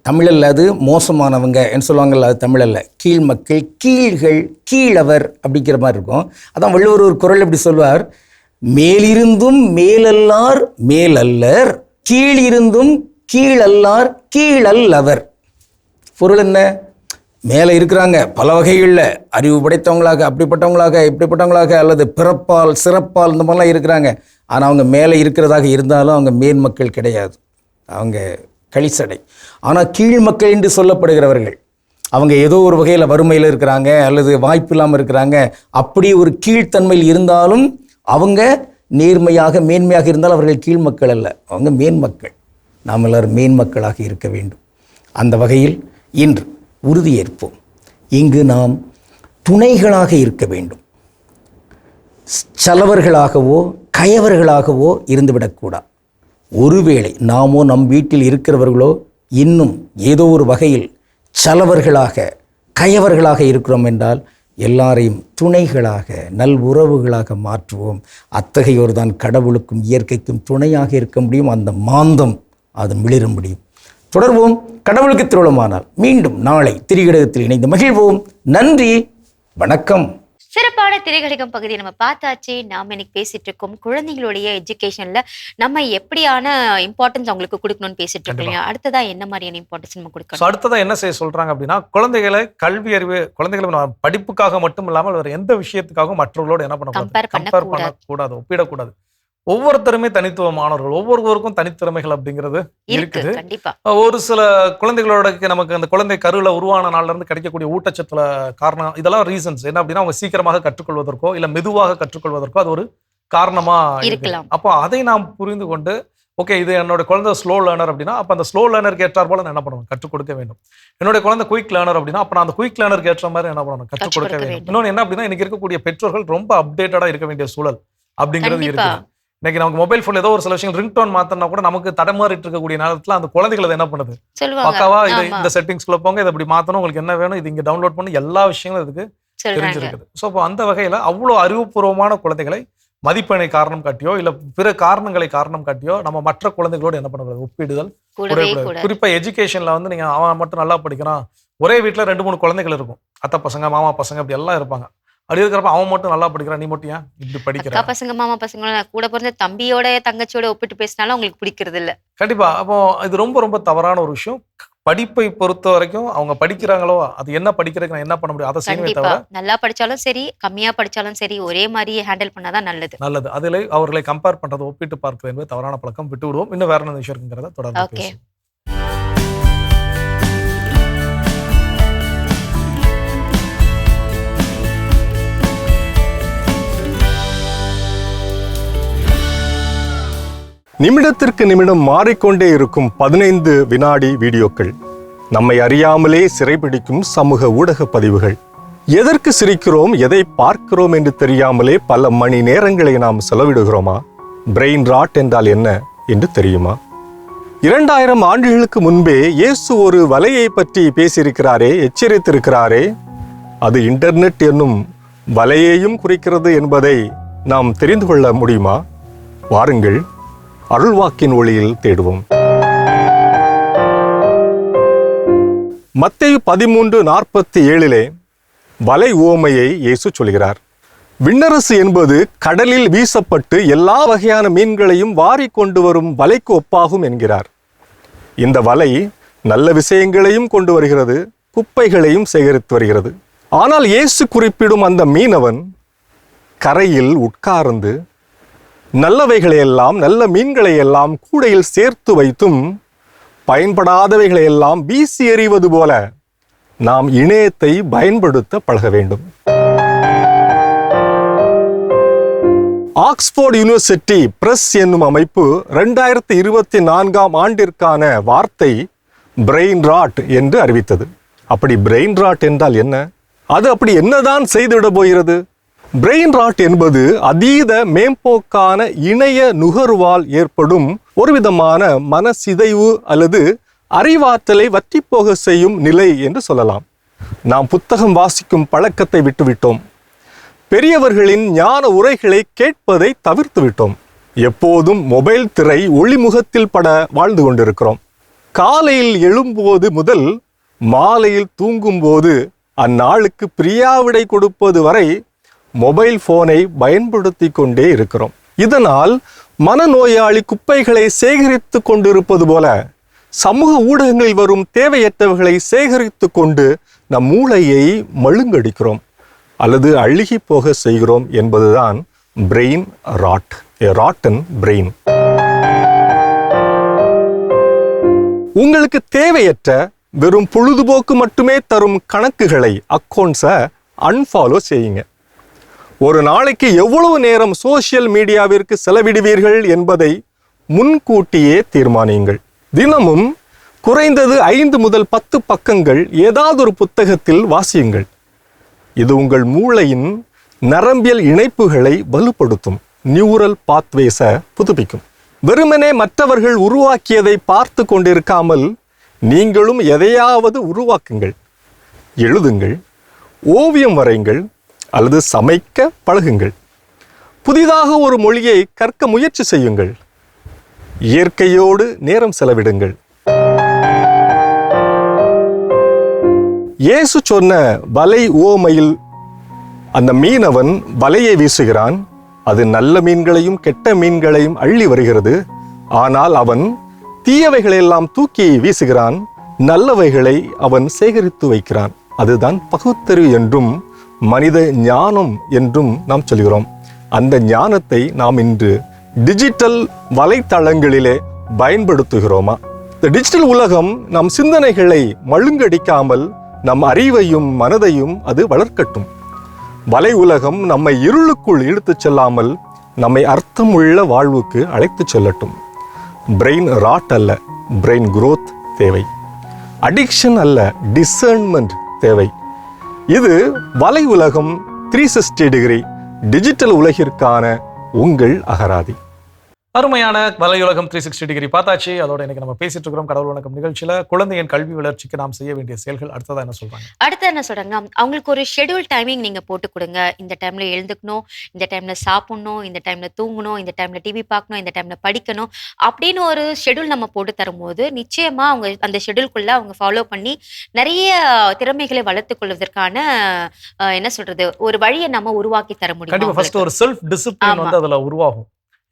தமிழில் அது மோசமானவங்க என்று சொல்லுவாங்கள்ல, அது தமிழல்ல. கீழ் மக்கள், கீழ்கள், கீழவர் அப்படிங்கிற மாதிரி இருக்கும். அதான் வள்ளுவர் ஒரு குறள் இப்படி சொல்வார்: மேலிருந்தும் மேலல்லார் மேலல்லர், கீழிருந்தும் கீழல்லார் கீழல்லவர். பொருள் என்ன? மேலே இருக்கிறாங்க பல வகைகளில், அறிவு படைத்தவங்களாக, அப்படிப்பட்டவங்களாக, இப்படிப்பட்டவங்களாக, அல்லது பிறப்பால் சிறப்பால் இந்த மாதிரிலாம் இருக்கிறாங்க. ஆனால் அவங்க மேலே இருக்கிறதாக இருந்தாலும் அவங்க மேன் மக்கள் கிடையாது, அவங்க கழிசடை. ஆனால் கீழ் மக்கள் என்று சொல்லப்படுகிறவர்கள் அவங்க ஏதோ ஒரு வகையில் வறுமையில் இருக்கிறாங்க அல்லது வாய்ப்பு இல்லாமல் இருக்கிறாங்க. அப்படி ஒரு கீழ்த்தன்மையில் இருந்தாலும் அவங்க நேர்மையாக மேன்மையாக இருந்தால் அவர்கள் கீழ் மக்கள் அல்ல, அவங்க மேன் மக்கள். நாம் எல்லோரும் மேன் மக்களாக இருக்க வேண்டும். அந்த வகையில் இன்று உறுதியேற்போம். இங்கு நாம் துணைகளாக இருக்க வேண்டும், சலவர்களாகவோ கயவர்களாகவோ இருந்துவிடக்கூடாது. ஒருவேளை நாமோ நம் வீட்டில் இருக்கிறவர்களோ இன்னும் ஏதோ ஒரு வகையில் சலவர்களாக கயவர்களாக இருக்கிறோம் என்றால் எல்லாரையும் துணைகளாக நல் உறவுகளாக மாற்றுவோம். அத்தகையோர் தான் கடவுளுக்கும் இயற்கைக்கும் துணையாக இருக்க முடியும். அந்த மாந்தம் அது மிளிர முடியும். தொடர்வோம். கடவுளுக்கு திருவிழமானால் மீண்டும் நாளை திரிகடகத்தில் இணைந்து மகிழ்வோம். நன்றி, வணக்கம். சிறப்பான திரைக்கடிகம் பகுதியை நம்ம பார்த்தாச்சு. நாம இன்னைக்கு பேசிட்டு இருக்கோம் குழந்தைகளுடைய எஜுகேஷன்ல நம்ம எப்படியான இம்பார்ட்டன்ஸ் அவங்களுக்கு கொடுக்கணும்னு பேசிட்டு இருக்கோம் இல்லையா? அடுத்ததா என்ன மாதிரியான இம்பார்ட்டன்ஸ் நம்ம கொடுக்கணும்? அடுத்ததா என்ன செய்ய சொல்றாங்க அப்படின்னா, குழந்தைகளை கல்வி அறிவு, குழந்தைகளை படிப்புக்காக மட்டும் இல்லாமல் வேற எந்த விஷயத்துக்காகவும் மற்றவர்களோடு என்ன பண்ணக்கூடாது, கம்பேர் பண்ணக்கூடாது, ஒப்பிடக்கூடாது. ஒவ்வொருத்தருமே தனித்துவமானவர்கள், ஒவ்வொருவருக்கும் தனித்திறமைகள் அப்படிங்கிறது இருக்குது. ஒரு சில குழந்தைகளோட நமக்கு அந்த குழந்தை கருவில் உருவான நாள்ல இருந்து கிடைக்கக்கூடிய ஊட்டச்சத்துல காரணம் இதெல்லாம் ரீசன்ஸ் என்ன அப்படின்னா, அவங்க சீக்கிரமாக கற்றுக்கொள்வதற்கோ இல்ல மெதுவாக கற்றுக்கொள்வதற்கோ அது ஒரு காரணமா இருக்கலாம். அப்போ அதை நாம் புரிந்து கொண்டு, ஓகே இது என்னோட குழந்தை ஸ்லோ லேர்னர் அப்படின்னா அப்போ அந்த ஸ்லோ லேர்னருக்கு ஏற்றார் போல நான் என்ன பண்ணணும், கற்றுக் கொடுக்க வேண்டும். என்னுடைய குழந்தை குயிக் லேர்னர் அப்படின்னா அப்போ நான் அந்த குயிக் லேர்னருக்கு ஏற்ற மாதிரி என்ன பண்ணணும், கற்றுக் கொடுக்க வேண்டும். இன்னொன்று என்ன அப்படின்னா, இன்னைக்கு இருக்கக்கூடிய பெற்றோர்கள் ரொம்ப அப்டேட்டடா இருக்க வேண்டிய சூழல் அப்படிங்கிறது இருக்கு. இன்னைக்கு நமக்கு மொபைல் போன்ல ஏதோ ஒரு சில விஷயம் ரிங்டோன் மாத்தினா கூட நமக்கு தடமாறிட்டு இருக்கக்கூடிய நேரத்துல அந்த குழந்தைகள் அதை என்ன பண்ணுது, பக்காவா இது இந்த செட்டிங்ஸ்குள்ள போங்க, இதை இப்படி மாத்தணும், உங்களுக்கு என்ன வேணும், இது இங்க டவுன்லோட் பண்ணி எல்லா விஷயங்களும் இதுக்கு தெரிஞ்சிருக்குது. ஸோ அப்போ அந்த வகையில அவ்வளோ அறிவுபூர்வமான குழந்தைகளை மதிப்பெண்ணை காரணம் காட்டியோ இல்ல பிற காரணங்களை காரணம் காட்டியோ நம்ம மற்ற குழந்தைகளோடு என்ன பண்ணக்கூடாது, ஒப்பிடுதல் கூடாது. குறிப்பா எஜுகேஷன்ல வந்து நீங்க அவன் மட்டும் நல்லா படிக்கிறான், ஒரே வீட்டுல 2-3 குழந்தைகள் இருக்கும், அத்தை பசங்க மாமா பசங்க அப்படி எல்லாம் இருப்பாங்க. அப்படி இருக்கிறப்ப அவன் மட்டும் நல்லா படிக்கிறான், நீ மட்டும் ஏன் இப்படி படிக்கிற? பசங்க மாமா பசங்க கூட பிறந்த தம்பியோட தங்கச்சியோட ஒப்பிட்டு பேசினாலும் உங்களுக்கு பிடிக்கிறது இல்ல. கண்டிப்பா. அப்போ இது ரொம்ப ரொம்ப தவறான ஒரு விஷயம். படிப்பை பொறுத்த வரைக்கும் அவங்க படிக்கிறாங்களோ அது என்ன படிக்கிறதுக்கு நான் என்ன பண்ண முடியும் அதை செய்யவே தவிர, நல்லா படிச்சாலும் சரி கம்மியா படிச்சாலும் சரி ஒரே மாதிரி ஹேண்டில் பண்ணாதான் நல்லது. அதில் அவர்களை கம்பேர் பண்றது, ஒப்பிட்டு பார்க்கிறது என்பது தவறான பழக்கம். விட்டு விடுவோம். இன்னும் வேற என்ன விஷயம் இருக்குங்கிறத தொடர்ந்து பேசுவோம். நிமிடத்திற்கு நிமிடம் மாறிக்கொண்டே இருக்கும் 15 வினாடி வீடியோக்கள், நம்மை அறியாமலே சிறைபிடிக்கும் சமூக ஊடக பதிவுகள். எதற்கு சிரிக்கிறோம், எதை பார்க்கிறோம் என்று தெரியாமலே பல மணி நேரங்களை நாம் செலவிடுகிறோமா? பிரெயின் ராட் என்றால் என்ன என்று தெரியுமா? 2000 ஆண்டுகளுக்கு முன்பே இயேசு ஒரு வலையை பற்றி பேசியிருக்கிறாரே, எச்சரித்திருக்கிறாரே. அது இன்டர்நெட் என்னும் வலையையும் குறிக்கிறது என்பதை நாம் தெரிந்து கொள்ள முடியுமா? வாருங்கள், அருள்வாக்கின் ஒளியில் தேடுவோம். மத்தேயு 13:47 வலை உவமையை இயேசு சொல்கிறார். விண்ணரசு என்பது கடலில் வீசப்பட்டு எல்லா வகையான மீன்களையும் வாரி கொண்டு வரும் வலைக்கு ஒப்பாகும் என்கிறார். இந்த வலை நல்ல விஷயங்களையும் கொண்டு வருகிறது, குப்பைகளையும் சேகரித்து வருகிறது. ஆனால் இயேசு குறிப்பிடும் அந்த மீனவன் கரையில் உட்கார்ந்து நல்லவைகளையெல்லாம், நல்ல மீன்களையெல்லாம் கூடையில் சேர்த்து வைத்தும் பயன்படாதவைகளையெல்லாம் வீசி எறிவது போல நாம் இணையத்தை பயன்படுத்த பழக வேண்டும். ஆக்ஸ்போர்ட் யூனிவர்சிட்டி பிரஸ் என்னும் அமைப்பு 2024 ஆண்டிற்கான வார்த்தை பிரெயின் ராட் என்று அறிவித்தது. அப்படி பிரெயின் ராட் என்றால் என்ன? அது அப்படி என்னதான் செய்துவிட போகிறது? பிரெயின் ராட் என்பது அதீத மேம்போக்கான இணைய நுகர்வால் ஏற்படும் ஒரு விதமான மனசிதைவு அல்லது அறிவாற்றலை வற்றிப்போக செய்யும் நிலை என்று சொல்லலாம். நாம் புத்தகம் வாசிக்கும் பழக்கத்தை விட்டுவிட்டோம். பெரியவர்களின் ஞான உரைகளை கேட்பதை தவிர்த்து விட்டோம். எப்போதும் மொபைல் திரை ஒளிமுகத்தில் பட வாழ்ந்து கொண்டிருக்கிறோம். காலையில் எழும்போது முதல் மாலையில் தூங்கும்போது அந்நாளுக்கு பிரியாவிடை கொடுப்பது வரை மொபைல் போனை பயன்படுத்தி கொண்டே இருக்கிறோம். இதனால் மனநோயாளி குப்பைகளை சேகரித்து கொண்டிருப்பது போல சமூக ஊடகங்களில் வரும் தேவையற்றவைகளை சேகரித்து கொண்டு நம் மூளையை மழுங்கடிக்கிறோம் அல்லது அழுகி போக செய்கிறோம் என்பதுதான் brain rot, a rotten brain. உங்களுக்கு தேவையற்ற வெறும் பொழுதுபோக்கு மட்டுமே தரும் கணக்குகளை, அக்கௌண்ட்ஸை அன்ஃபாலோ செய்யுங்க. ஒரு நாளைக்கு எவ்வளவு நேரம் சோசியல் மீடியாவிற்கு செலவிடுவீர்கள் என்பதை முன்கூட்டியே தீர்மானியுங்கள். தினமும் குறைந்தது 5 முதல் 10 பக்கங்கள் ஏதாவது ஒரு புத்தகத்தில் வாசியுங்கள். இது உங்கள் மூளையின் நரம்பியல் இணைப்புகளை வலுப்படுத்தும், நியூரல் பாத்வேஸை புதுப்பிக்கும். வெறுமனே மற்றவர்கள் உருவாக்கியதை பார்த்து கொண்டிருக்காமல் நீங்களும் எதையாவது உருவாக்குங்கள். எழுதுங்கள், ஓவியம் வரையுங்கள் அல்லது சமைக்க பழகுங்கள். புதிதாக ஒரு மொழியை கற்க முயற்சி செய்யுங்கள். இயற்கையோடு நேரம் செலவிடுங்கள். இயேசு சொன்ன வலை உவமையில் அந்த மீனவன் வலையை வீசுகிறான். அது நல்ல மீன்களையும் கெட்ட மீன்களையும் அள்ளி வருகிறது. ஆனால் அவன் தீயவைகளெல்லாம் தூக்கி வீசுகிறான், நல்லவைகளை அவன் சேகரித்து வைக்கிறான். அதுதான் பகுத்தறிவு என்றும் மனித ஞானம் என்றும் நாம் சொல்கிறோம். அந்த ஞானத்தை நாம் இன்று டிஜிட்டல் வலைத்தளங்களிலே பயன்படுத்துகிறோமா? இந்த டிஜிட்டல் உலகம் நம் சிந்தனைகளை மழுங்கடிக்காமல் நம் அறிவையும் மனதையும் அது வளர்க்கட்டும். வலை உலகம் நம்மை இருளுக்குள் இழுத்துச் செல்லாமல் நம்மை அர்த்தமுள்ள வாழ்வுக்கு அழைத்துச் செல்லட்டும். பிரெயின் ராட் அல்ல, பிரெயின் growth தேவை. அடிக்ஷன் அல்ல, டிசர்ன்மெண்ட் தேவை. இது வலை உலகம் 360 டிகிரி டிஜிட்டல் உலகிற்கான உங்கள் அகராதி. அருமையான வலையுலகம் 360 டிகிரி பார்த்தாச்சு. அதோட இன்னைக்கு நம்ம பேசிட்டு இருக்கிறோம் கடவுள் வணக்கம் நிகழ்ச்சியில குழந்தையின் கல்வி வளர்ச்சிக்கு நாம் செய்ய வேண்டிய செயல்கள். அடுத்ததா என்ன சொல்றாங்க? அடுத்து என்ன சொல்றாங்க, அவங்களுக்கு ஒரு ஷெட்யூல் டைமிங் நீங்க போட்டு கொடுங்க. இந்த டைம்ல எழுந்துக்கணும், இந்த டைம்ல சாப்பிடணும், இந்த டைம்ல தூங்கணும், இந்த டைம்ல டிவி பார்க்கணும், இந்த டைம்ல படிக்கணும் அப்படின்னு ஒரு ஷெட்யூல் நம்ம போட்டு தரும்போது நிச்சயமா அவங்க அந்த ஷெட்யூல்குள்ள அவங்க ஃபாலோ பண்ணி நிறைய திறமைகளை வளர்த்துக் கொள்வதற்கான என்ன சொல்றது ஒரு வழியை நம்ம உருவாக்கி தர முடியும். கண்டிப்பா ஃபர்ஸ்ட் ஒரு செல்ஃப் டிசிப்ளின் வந்து அதுல உருவாகும்.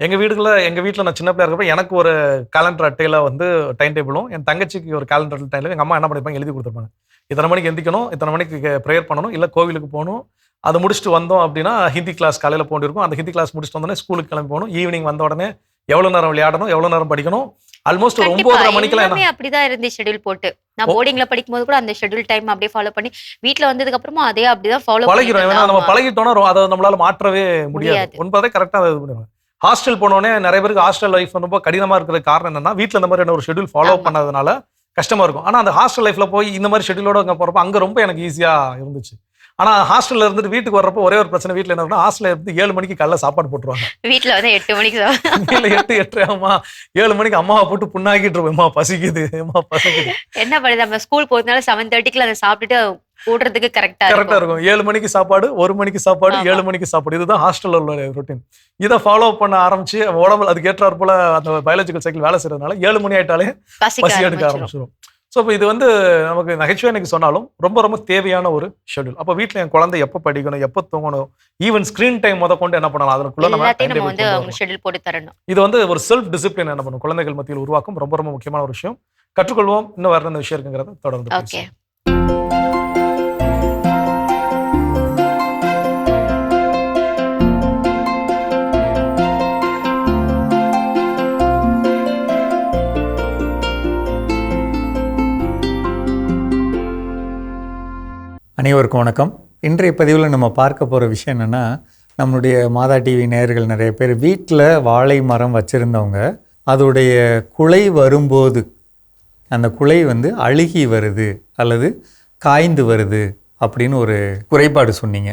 எங்க வீட்டில் நான் சின்ன பிள்ளையா இருக்கப்ப எனக்கு ஒரு கேலண்டர் அட்டையில வந்து டைம் டேபிளும், என் தங்கச்சிக்கு ஒரு கேலண்டர் டைம்ல எங்க அம்மா என்ன பண்ணிப்பாங்க, எழுதி கொடுத்துருப்பாங்க. இத்தனை மணிக்கு எந்திக்கணும், இத்தனை மணிக்கு ப்ரேயர் பண்ணணும், இல்லை கோவிலுக்கு போகணும். அது முடிச்சுட்டு வந்தோம் அப்படின்னா ஹிந்தி கிளாஸ் காலையில் போண்டிருக்கும். அந்த ஹிந்தி கிளாஸ் முடிச்சுட்டு வந்தோடனே ஸ்கூலுக்கு கிளம்பி போகணும். ஈவினிங் வந்த உடனே எவ்வளவு நேரம் விளையாடணும், எவ்வளவு நேரம் படிக்கணும். ஆல்மோஸ்ட் ஒரு 9:30 மணிக்கெல்லாம் அப்படிதான் இருந்து ஷெட்யூல் போட்டு நான் போர்டிங்ல படிக்கும் போது கூட அந்த ஷெட்யூல் டைம் அப்படியே ஃபாலோ பண்ணி வீட்ல வந்ததுக்கு அப்புறமா அதே அப்படிதான் ஃபாலோ பழகிறோம். ஏன்னா நம்ம பழகிட்டோம்னா அதை நம்மளால மாற்றவே முடியாது. ஒன்பதே கரெக்டா இது பண்ணுவாங்க. ஹாஸ்டல் போனோடனே நிறைய பேருக்கு ஹாஸ்டல் லைஃப் ரொம்ப கடினமா இருக்கிறது காரணம் என்னன்னா வீட்டில் இந்த மாதிரி ஒரு ஷெட்யூல் ஃபாலோ பண்ணதுனால கஷ்டமாக இருக்கும். ஆனால் அந்த ஹாஸ்டல் லைஃப்பில் போய் இந்த மாதிரி ஷெட்யூலோட அங்கே போகிறப்ப அங்கே ரொம்ப எனக்கு ஈஸியாக இருந்துச்சு. ஆனால் ஹாஸ்டலில் இருந்துட்டு வீட்டுக்கு வர்றப்போ ஒரே ஒரு பிரச்சனை வீட்டில் என்ன இருக்குன்னா, ஹாஸ்டலில் இருந்து 7 மணிக்கு காலைல சாப்பாடு போட்டுருவாங்க. வீட்டில் வந்து 8 மணிக்கு இல்லை 8 ஆமா 7 மணிக்கு அம்மாவை போட்டு புண்ணாக்கிட்டு இருப்போம். அம்மா பசிக்குது, அம்மா பசிக்குது. என்ன பண்ணுது, நம்ம ஸ்கூல் போகிறதுனால 7:30க்கு அதை சாப்பிட்டுட்டு போடுறதுக்கு கரெக்டாக இருக்கும். 7 மணிக்கு சாப்பாடு, 1 மணிக்கு சாப்பாடு, 7 மணிக்கு சாப்பாடு. இதுதான் ஹாஸ்டலில் உள்ள ரொட்டீன். இதை ஃபாலோ பண்ண ஆரம்பிச்சு உடம்புல அதுக்கு ஏற்றாற் போல அந்த பயாலஜிக்கல் சைக்கிள் வேலை செய்யறதுனால 7 மணி ஆயிட்டாலே பசி எடுக்க ஆரம்பிச்சிடும். ஸோ இப்போ இது வந்து நமக்கு நகைச்சுவை எனக்கு சொன்னாலும் ரொம்ப ரொம்ப தேவையான ஒரு ஷெட்யூல். அப்போ வீட்டில் என் குழந்தை எப்போ படிக்கணும், எப்போ தூங்கணும், ஈவன் ஸ்க்ரீன் டைம் கொண்டு என்ன பண்ணலாம், அதற்குள்ள நம்ம வந்து ஷெட்யூல் போட்டு தரணும். இது வந்து ஒரு செல்ஃப் டிசிப்ளின் என்ன பண்ணும் குழந்தைகள் மத்தியில் உருவாக்கும் ரொம்ப ரொம்ப முக்கியமான ஒரு விஷயம். கற்றுக்கொள்வோம். இன்னும் வேற என்ன விஷயம் இருக்குங்கிறத தொடர்ந்து ஓகே. அனைவருக்கும் வணக்கம். இன்றைய பதிவில் நம்ம பார்க்க போகிற விஷயம் என்னென்னா, நம்மளுடைய மாதா டிவி நேயர்கள் நிறைய பேர் வீட்டில் வாழை மரம் வச்சுருந்தவங்க அதோடைய குலை வரும்போது அந்த குலை வந்து அழுகி வருது அல்லது காய்ந்து வருது அப்படின்னு ஒரு குறைபாடு சொன்னீங்க.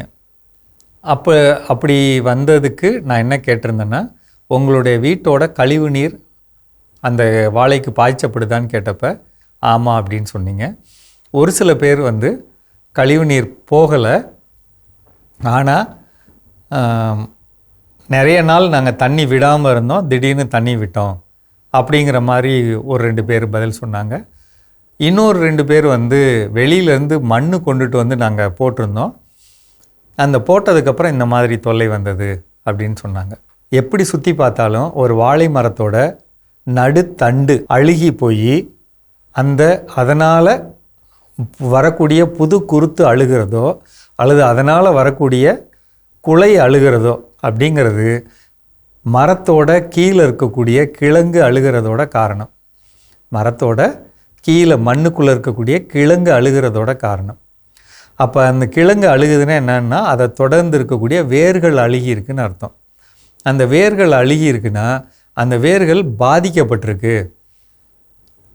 அப்படி வந்ததுக்கு நான் என்ன கேட்டிருந்தேன்னா, உங்களுடைய வீட்டோட கழிவு நீர் அந்த வாழைக்கு பாய்ச்சப்படுதான்னு கேட்டப்ப ஆமாம் அப்படின்னு சொன்னீங்க. ஒரு சில பேர் வந்து கழிவு நீர் போகலை, ஆனால் நிறைய நாள் நாங்கள் தண்ணி விடாமல் இருந்தோம், திடீர்னு தண்ணி விட்டோம் அப்படிங்கிற மாதிரி ஒரு 2 பேர் பதில் சொன்னாங்க. இன்னொரு 2 பேர் வந்து வெளியிலேருந்து மண் கொண்டுட்டு வந்து நாங்கள் போட்டிருந்தோம், அந்த போட்டதுக்கப்புறம் இந்த மாதிரி தொல்லை வந்தது அப்படின்னு சொன்னாங்க. எப்படி சுற்றி பார்த்தாலும் ஒரு வாழை மரத்தோட நடுத்தண்டு அழுகி போய் அதனால் வரக்கூடிய புது குருத்து அழுகிறதோ அல்லது அதனால் வரக்கூடிய குலை அழுகிறதோ அப்படிங்கிறது மரத்தோட கீழே இருக்கக்கூடிய கிழங்கு அழுகிறதோட காரணம். மரத்தோட கீழே மண்ணுக்குள்ளே இருக்கக்கூடிய கிழங்கு அழுகிறதோட காரணம். அப்போ அந்த கிழங்கு அழுகுதுன்னா என்னன்னா, அதை தொடர்ந்து இருக்கக்கூடிய வேர்கள் அழுகி இருக்குன்னு அர்த்தம். அந்த வேர்கள் அழுகி இருக்குன்னா அந்த வேர்கள் பாதிக்கப்பட்டிருக்கு.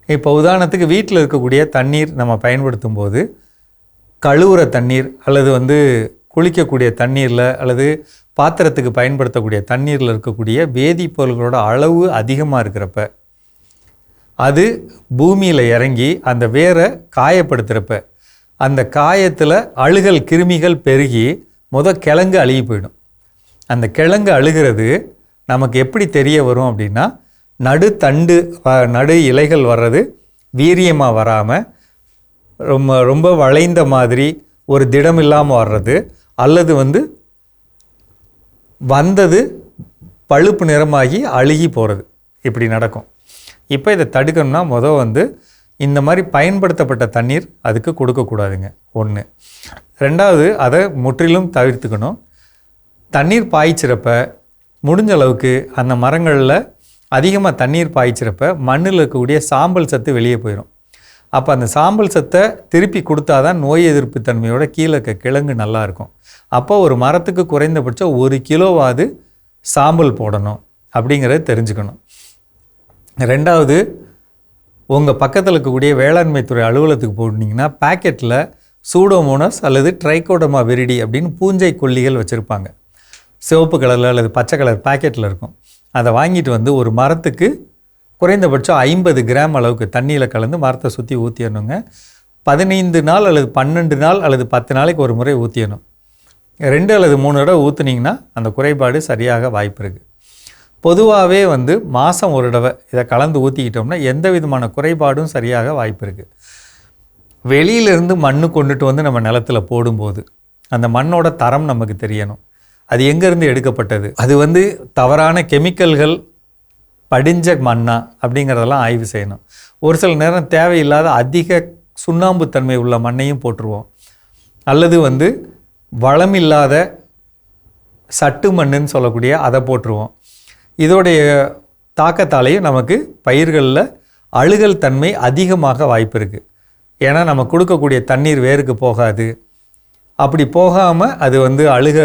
இப்போ உதாரணத்துக்கு வீட்டில் இருக்கக்கூடிய தண்ணீர் நம்ம பயன்படுத்தும் போது கழுவுற தண்ணீர் அல்லது வந்து குளிக்கக்கூடிய தண்ணீரில் அல்லது பாத்திரத்துக்கு பயன்படுத்தக்கூடிய தண்ணீரில் இருக்கக்கூடிய வேதிப்பொருள்களோட அளவு அதிகமாக இருக்கிறப்ப அது பூமியில் இறங்கி அந்த வேரை காயப்படுத்துகிறப்ப அந்த காயத்தில் அழுகல் கிருமிகள் பெருகி கிழங்கு அழுகி போயிடும். அந்த கிழங்கு அழுகிறது நமக்கு எப்படி தெரிய வரும் அப்படின்னா, நடு இலைகள் வர்றது வீரியமாக வராமல் ரொம்ப வளைந்த மாதிரி ஒரு திடம் இல்லாமல் வர்றது அல்லது வந்தது பழுப்பு நிறமாகி அழுகி போகிறது, இப்படி நடக்கும். இப்போ இதை தடுக்கணும்னா இந்த மாதிரி பயன்படுத்தப்பட்ட தண்ணீர் அதுக்கு கொடுக்கக்கூடாதுங்க. 1. 2வது, அதை முற்றிலும் தவிர்த்துக்கணும். தண்ணீர் பாய்ச்சிறப்ப முடிஞ்ச அளவுக்கு அந்த மரங்களில் அதிகமாக தண்ணீர் பாய்ச்சிறப்ப மண்ணில் இருக்கக்கூடிய சாம்பல் சத்து வெளியே போயிடும். அப்போ அந்த சாம்பல் சத்தை திருப்பி கொடுத்தா தான் நோய் எதிர்ப்பு தன்மையோட கீழே இருக்க கிழங்கு நல்லாயிருக்கும். அப்போ ஒரு மரத்துக்கு குறைந்தபட்சம் 1 கிலோவாவது சாம்பல் போடணும் அப்படிங்கிறத தெரிஞ்சுக்கணும். 2வது, உங்கள் பக்கத்தில் இருக்கக்கூடிய வேளாண்மை துறை அலுவலகத்துக்கு போட்டிங்கன்னா பேக்கெட்டில் சூடோமோனஸ் அல்லது ட்ரைகோடர்மா விரிடி அப்படின்னு பூஞ்சை கொல்லிகள் வச்சுருப்பாங்க. சிவப்பு கலரில் அல்லது பச்சை கலர் பேக்கெட்டில் இருக்கும். அதை வாங்கிட்டு ஒரு மரத்துக்கு குறைந்தபட்சம் 50 கிராம் அளவுக்கு தண்ணியில் கலந்து மரத்தை சுற்றி ஊற்றிடணுங்க. 15 நாள் அல்லது 12 நாள் அல்லது 10 நாளைக்கு ஒரு முறை ஊற்றிடணும். 2 அல்லது 3 தடவை ஊற்றுனீங்கன்னா அந்த குறைபாடு சரியாக வாய்ப்பு இருக்குது. பொதுவாகவே மாதம் ஒரு தடவை இதை கலந்து ஊற்றிக்கிட்டோம்னா எந்த விதமான குறைபாடும் சரியாக வாய்ப்பு இருக்குது. வெளியிலிருந்து மண்ணு கொண்டுட்டு நம்ம நிலத்தில் போடும்போது அந்த மண்ணோட தரம் நமக்கு தெரியணும். அது எங்கேருந்து எடுக்கப்பட்டது, அது தவறான கெமிக்கல்கள் படிஞ்ச மண்ணா அப்படிங்கிறதெல்லாம் ஆய்வு செய்யணும். ஒரு சில நேரம் தேவையில்லாத அதிக சுண்ணாம்பு தன்மை உள்ள மண்ணையும் போட்டுருவோம், அல்லது வளம் இல்லாத சட்டு மண்ணுன்னு சொல்லக்கூடிய அதை போட்டுருவோம். இதோடைய தாக்கத்தாலேயும் நமக்கு பயிர்களில் அழுகல் தன்மை அதிகமாக வாய்ப்பு இருக்குது. ஏன்னா நம்ம கொடுக்கக்கூடிய தண்ணீர் வேருக்கு போகாது. அப்படி போகாமல் அது அழுக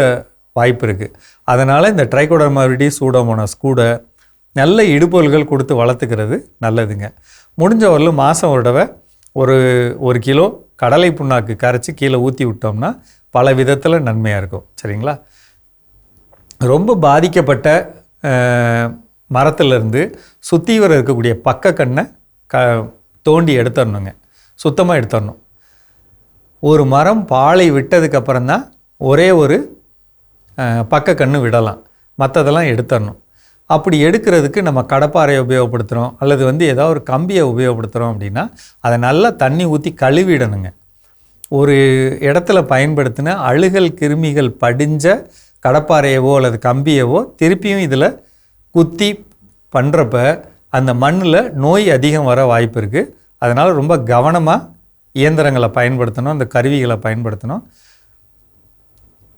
வாய்ப்பு இருக்குது. அதனால் இந்த ட்ரைகோடர்மா விரிடி சூடோமோனாஸ் கூட நல்ல இடுபொருள்கள் கொடுத்து வளர்த்துக்கிறது நல்லதுங்க. முடிஞ்சவரையிலும் மாதம் ஒரு தடவை ஒரு கிலோ கடலை புண்ணாக்கு கரைச்சி கீழே ஊற்றி விட்டோம்னா பல விதத்தில் நன்மையாக இருக்கும். சரிங்களா? ரொம்ப பாதிக்கப்பட்ட மரத்துலேருந்து சுற்றி வர இருக்கக்கூடிய பக்க கண்ணை தோண்டி எடுத்துடணுங்க, சுத்தமாக எடுத்துடணும். ஒரு மரம் பாலை விட்டதுக்கப்புறம் தான் ஒரே ஒரு பக்க கன்று விடலாம், மற்றதெல்லாம் எடுத்துடணும். அப்படி எடுக்கிறதுக்கு நம்ம கடப்பாறையை உபயோகப்படுத்துகிறோம் அல்லது ஏதாவது ஒரு கம்பியை உபயோகப்படுத்துகிறோம் அப்படின்னா அதை நல்லா தண்ணி ஊற்றி கழுவிடணுங்க. ஒரு இடத்துல பயன்படுத்தின அழுகல் கிருமிகள் படிஞ்ச கடப்பாறையவோ அல்லது கம்பியவோ திருப்பியும் இதில் குத்தி பண்ணுறப்ப அந்த மண்ணில் நோய் அதிகம் வர வாய்ப்பு இருக்குது. அதனால் ரொம்ப கவனமாக இயந்திரங்களை பயன்படுத்தணும், அந்த கருவிகளை பயன்படுத்தணும்.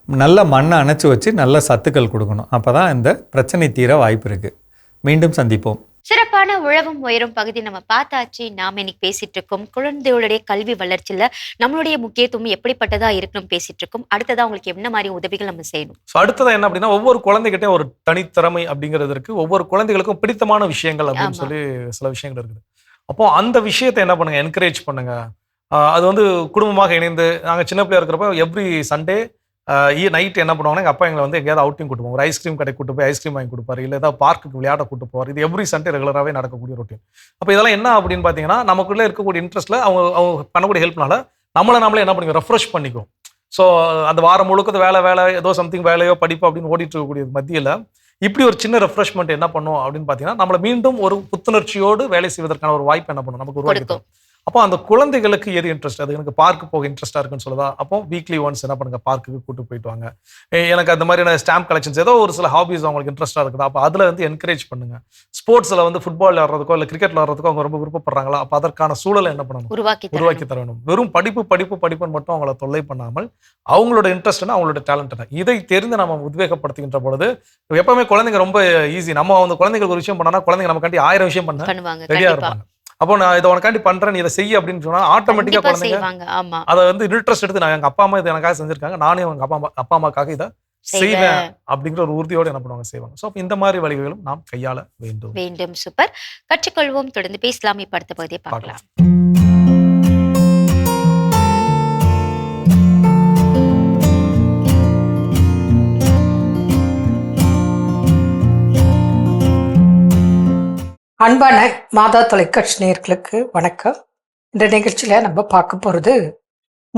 நல்ல மண்ணை அணைச்சி வச்சு நல்ல சத்துக்கள் கொடுக்கணும். அப்போ தான் இந்த பிரச்சனை தீர வாய்ப்பு இருக்குது. மீண்டும் சந்திப்போம். சிறப்பான உழவும் உயரும் பகுதி நம்ம பார்த்தாச்சு. நாம இன்னைக்கு பேசிட்டு இருக்கோம் குழந்தைகளுடைய கல்வி வளர்ச்சியில நம்மளுடைய முக்கியத்துவம் எப்படிப்பட்டதா இருக்கணும் பேசிட்டு இருக்கோம். அடுத்ததா உங்களுக்கு என்ன மாதிரி உதவிகள் நம்ம செய்யணும்? அடுத்ததா என்ன அப்படின்னா, ஒவ்வொரு குழந்தைகிட்டே ஒரு தனித்திறமை அப்படிங்கிறது இருக்கு. ஒவ்வொரு குழந்தைகளுக்கும் பிடித்தமான விஷயங்கள் அப்படின்னு சொல்லி சில விஷயங்கள் இருக்குது. அப்போ அந்த விஷயத்தை என்ன பண்ணுங்க, என்கரேஜ் பண்ணுங்க. அது குடும்பமாக இணைந்து நாங்கள் சின்ன பிள்ளையா இருக்கிறப்ப எவ்ரி சண்டே நைட் என்ன பண்ணுவாங்கன்னா, எங்கள் அப்பா எங்களை எங்கேயாவது அவுட்டிங் கூட்டு போவோம். ஒரு ஐஸ்கிரீம் கடை கூட்டு போய் ஐஸ்கிரீம் வாங்கி கொடுப்பாரு, இல்லை ஏதாவது பார்க்குக்கு விளையாட கூட்டு போவார். இது எவ்ரி சண்டே ரெகுலராகவே நடக்கக்கூடிய ரொட்டீன். அப்போ இதெல்லாம் என்ன அப்படின்னு பார்த்தீங்கன்னா, நமக்குள்ளே இருக்கக்கூடிய இன்ட்ரெஸ்ட்டில் அவங்க பண்ணக்கூடிய ஹெல்ப்னால நம்மளே என்ன பண்ணிக்குவோம், ரெஃப்ரெஷ் பண்ணிக்குவோம். ஸோ அந்த வாரம் முழுக்க வேலை ஏதோ சம்திங் வேலையோ படிப்போ அப்படின்னு ஓடிட்டு இருக்கக்கூடிய மத்தியில் இப்படி ஒரு சின்ன ரெஃப்ரெஷ்மெண்ட் என்ன பண்ணும் அப்படின்னு பார்த்தீங்கன்னா, நம்மளை மீண்டும் ஒரு புத்துணர்ச்சியோடு வேலை செய்வதற்கான ஒரு வாய்ப்பு என்ன பண்ணும், நமக்கு உருவாக்கி தரும். அப்போ அந்த குழந்தைகளுக்கு எது இன்ட்ரெஸ்ட், அது எனக்கு பார்க்கு போக இன்ட்ரெஸ்ட்டாக இருக்குன்னு சொல்லுதா, அப்போ வீக்லி ஒன்ஸ் என்ன பண்ணுங்க, பார்க்குக்கு கூட்டு போயிட்டு வாங்க. எனக்கு அந்த மாதிரியான ஸ்டாம்ப் கலெக்ஷன்ஸ் ஏதோ ஒரு சில ஹாபிஸ் அவங்களுக்கு இன்ட்ரெஸ்ட்டாக இருக்குது, அப்போ அதில் என்கரேஜ் பண்ணுங்க. ஸ்போர்ட்ஸில் ஃபுட்பால் விளாட்றதுக்கோ இல்லை கிரிக்கெட் விளாட்றதுக்கோ அவங்க ரொம்ப விருப்பப்படுறாங்களா, அப்போ அதற்கான சூழலை என்ன பண்ணணும், உருவாக்கி தர வேணும். வெறும் படிப்புன்னு மட்டும் அவங்கள தொல்லை பண்ணாமல் அவங்களோட இன்ட்ரெஸ்ட்னா அவங்களோட டேலண்ட் இதை தெரிந்து நம்ம உத்வேகப்படுத்துகின்ற பொழுது எப்பவுமே குழந்தைங்க ரொம்ப ஈஸி. நம்ம அந்த குழந்தைங்களுக்கு ஒரு விஷயம் பண்ணோம்னா குழந்தைங்க நமக்காண்டி 1000 விஷயம் பண்ண ரெடியாக இருப்பாங்க. அப்போ நான் இதை உனக்காண்டி பண்றேன், நீ இதை செய்ய அப்படின்னு சொன்னா ஆட்டோமேட்டிக்கா குழந்தைங்க அதை இன்ட்ரெஸ்ட் எடுத்து நான் எங்க அப்பா அம்மா இதை எனக்காக செஞ்சிருக்காங்க, நானே எங்க அப்பா அம்மாக்காக இதை செய்வேன் அப்படிங்கிற ஒரு உறுதியோடு என்ன பண்ணுவாங்க, செய்வாங்க. ஸோ இந்த மாதிரி வழிகளும் நாம் கையாள வேண்டும். சூப்பர், கற்றுக்கொள்வோம். தொடர்ந்து பேசலாம். இப்ப அடுத்த பகுதியை பார்க்கலாம். அன்பான மாதா தொலைக்காட்சி நேயர்களுக்கு வணக்கம். இந்த நிகழ்ச்சியில் நம்ம பார்க்க போகிறது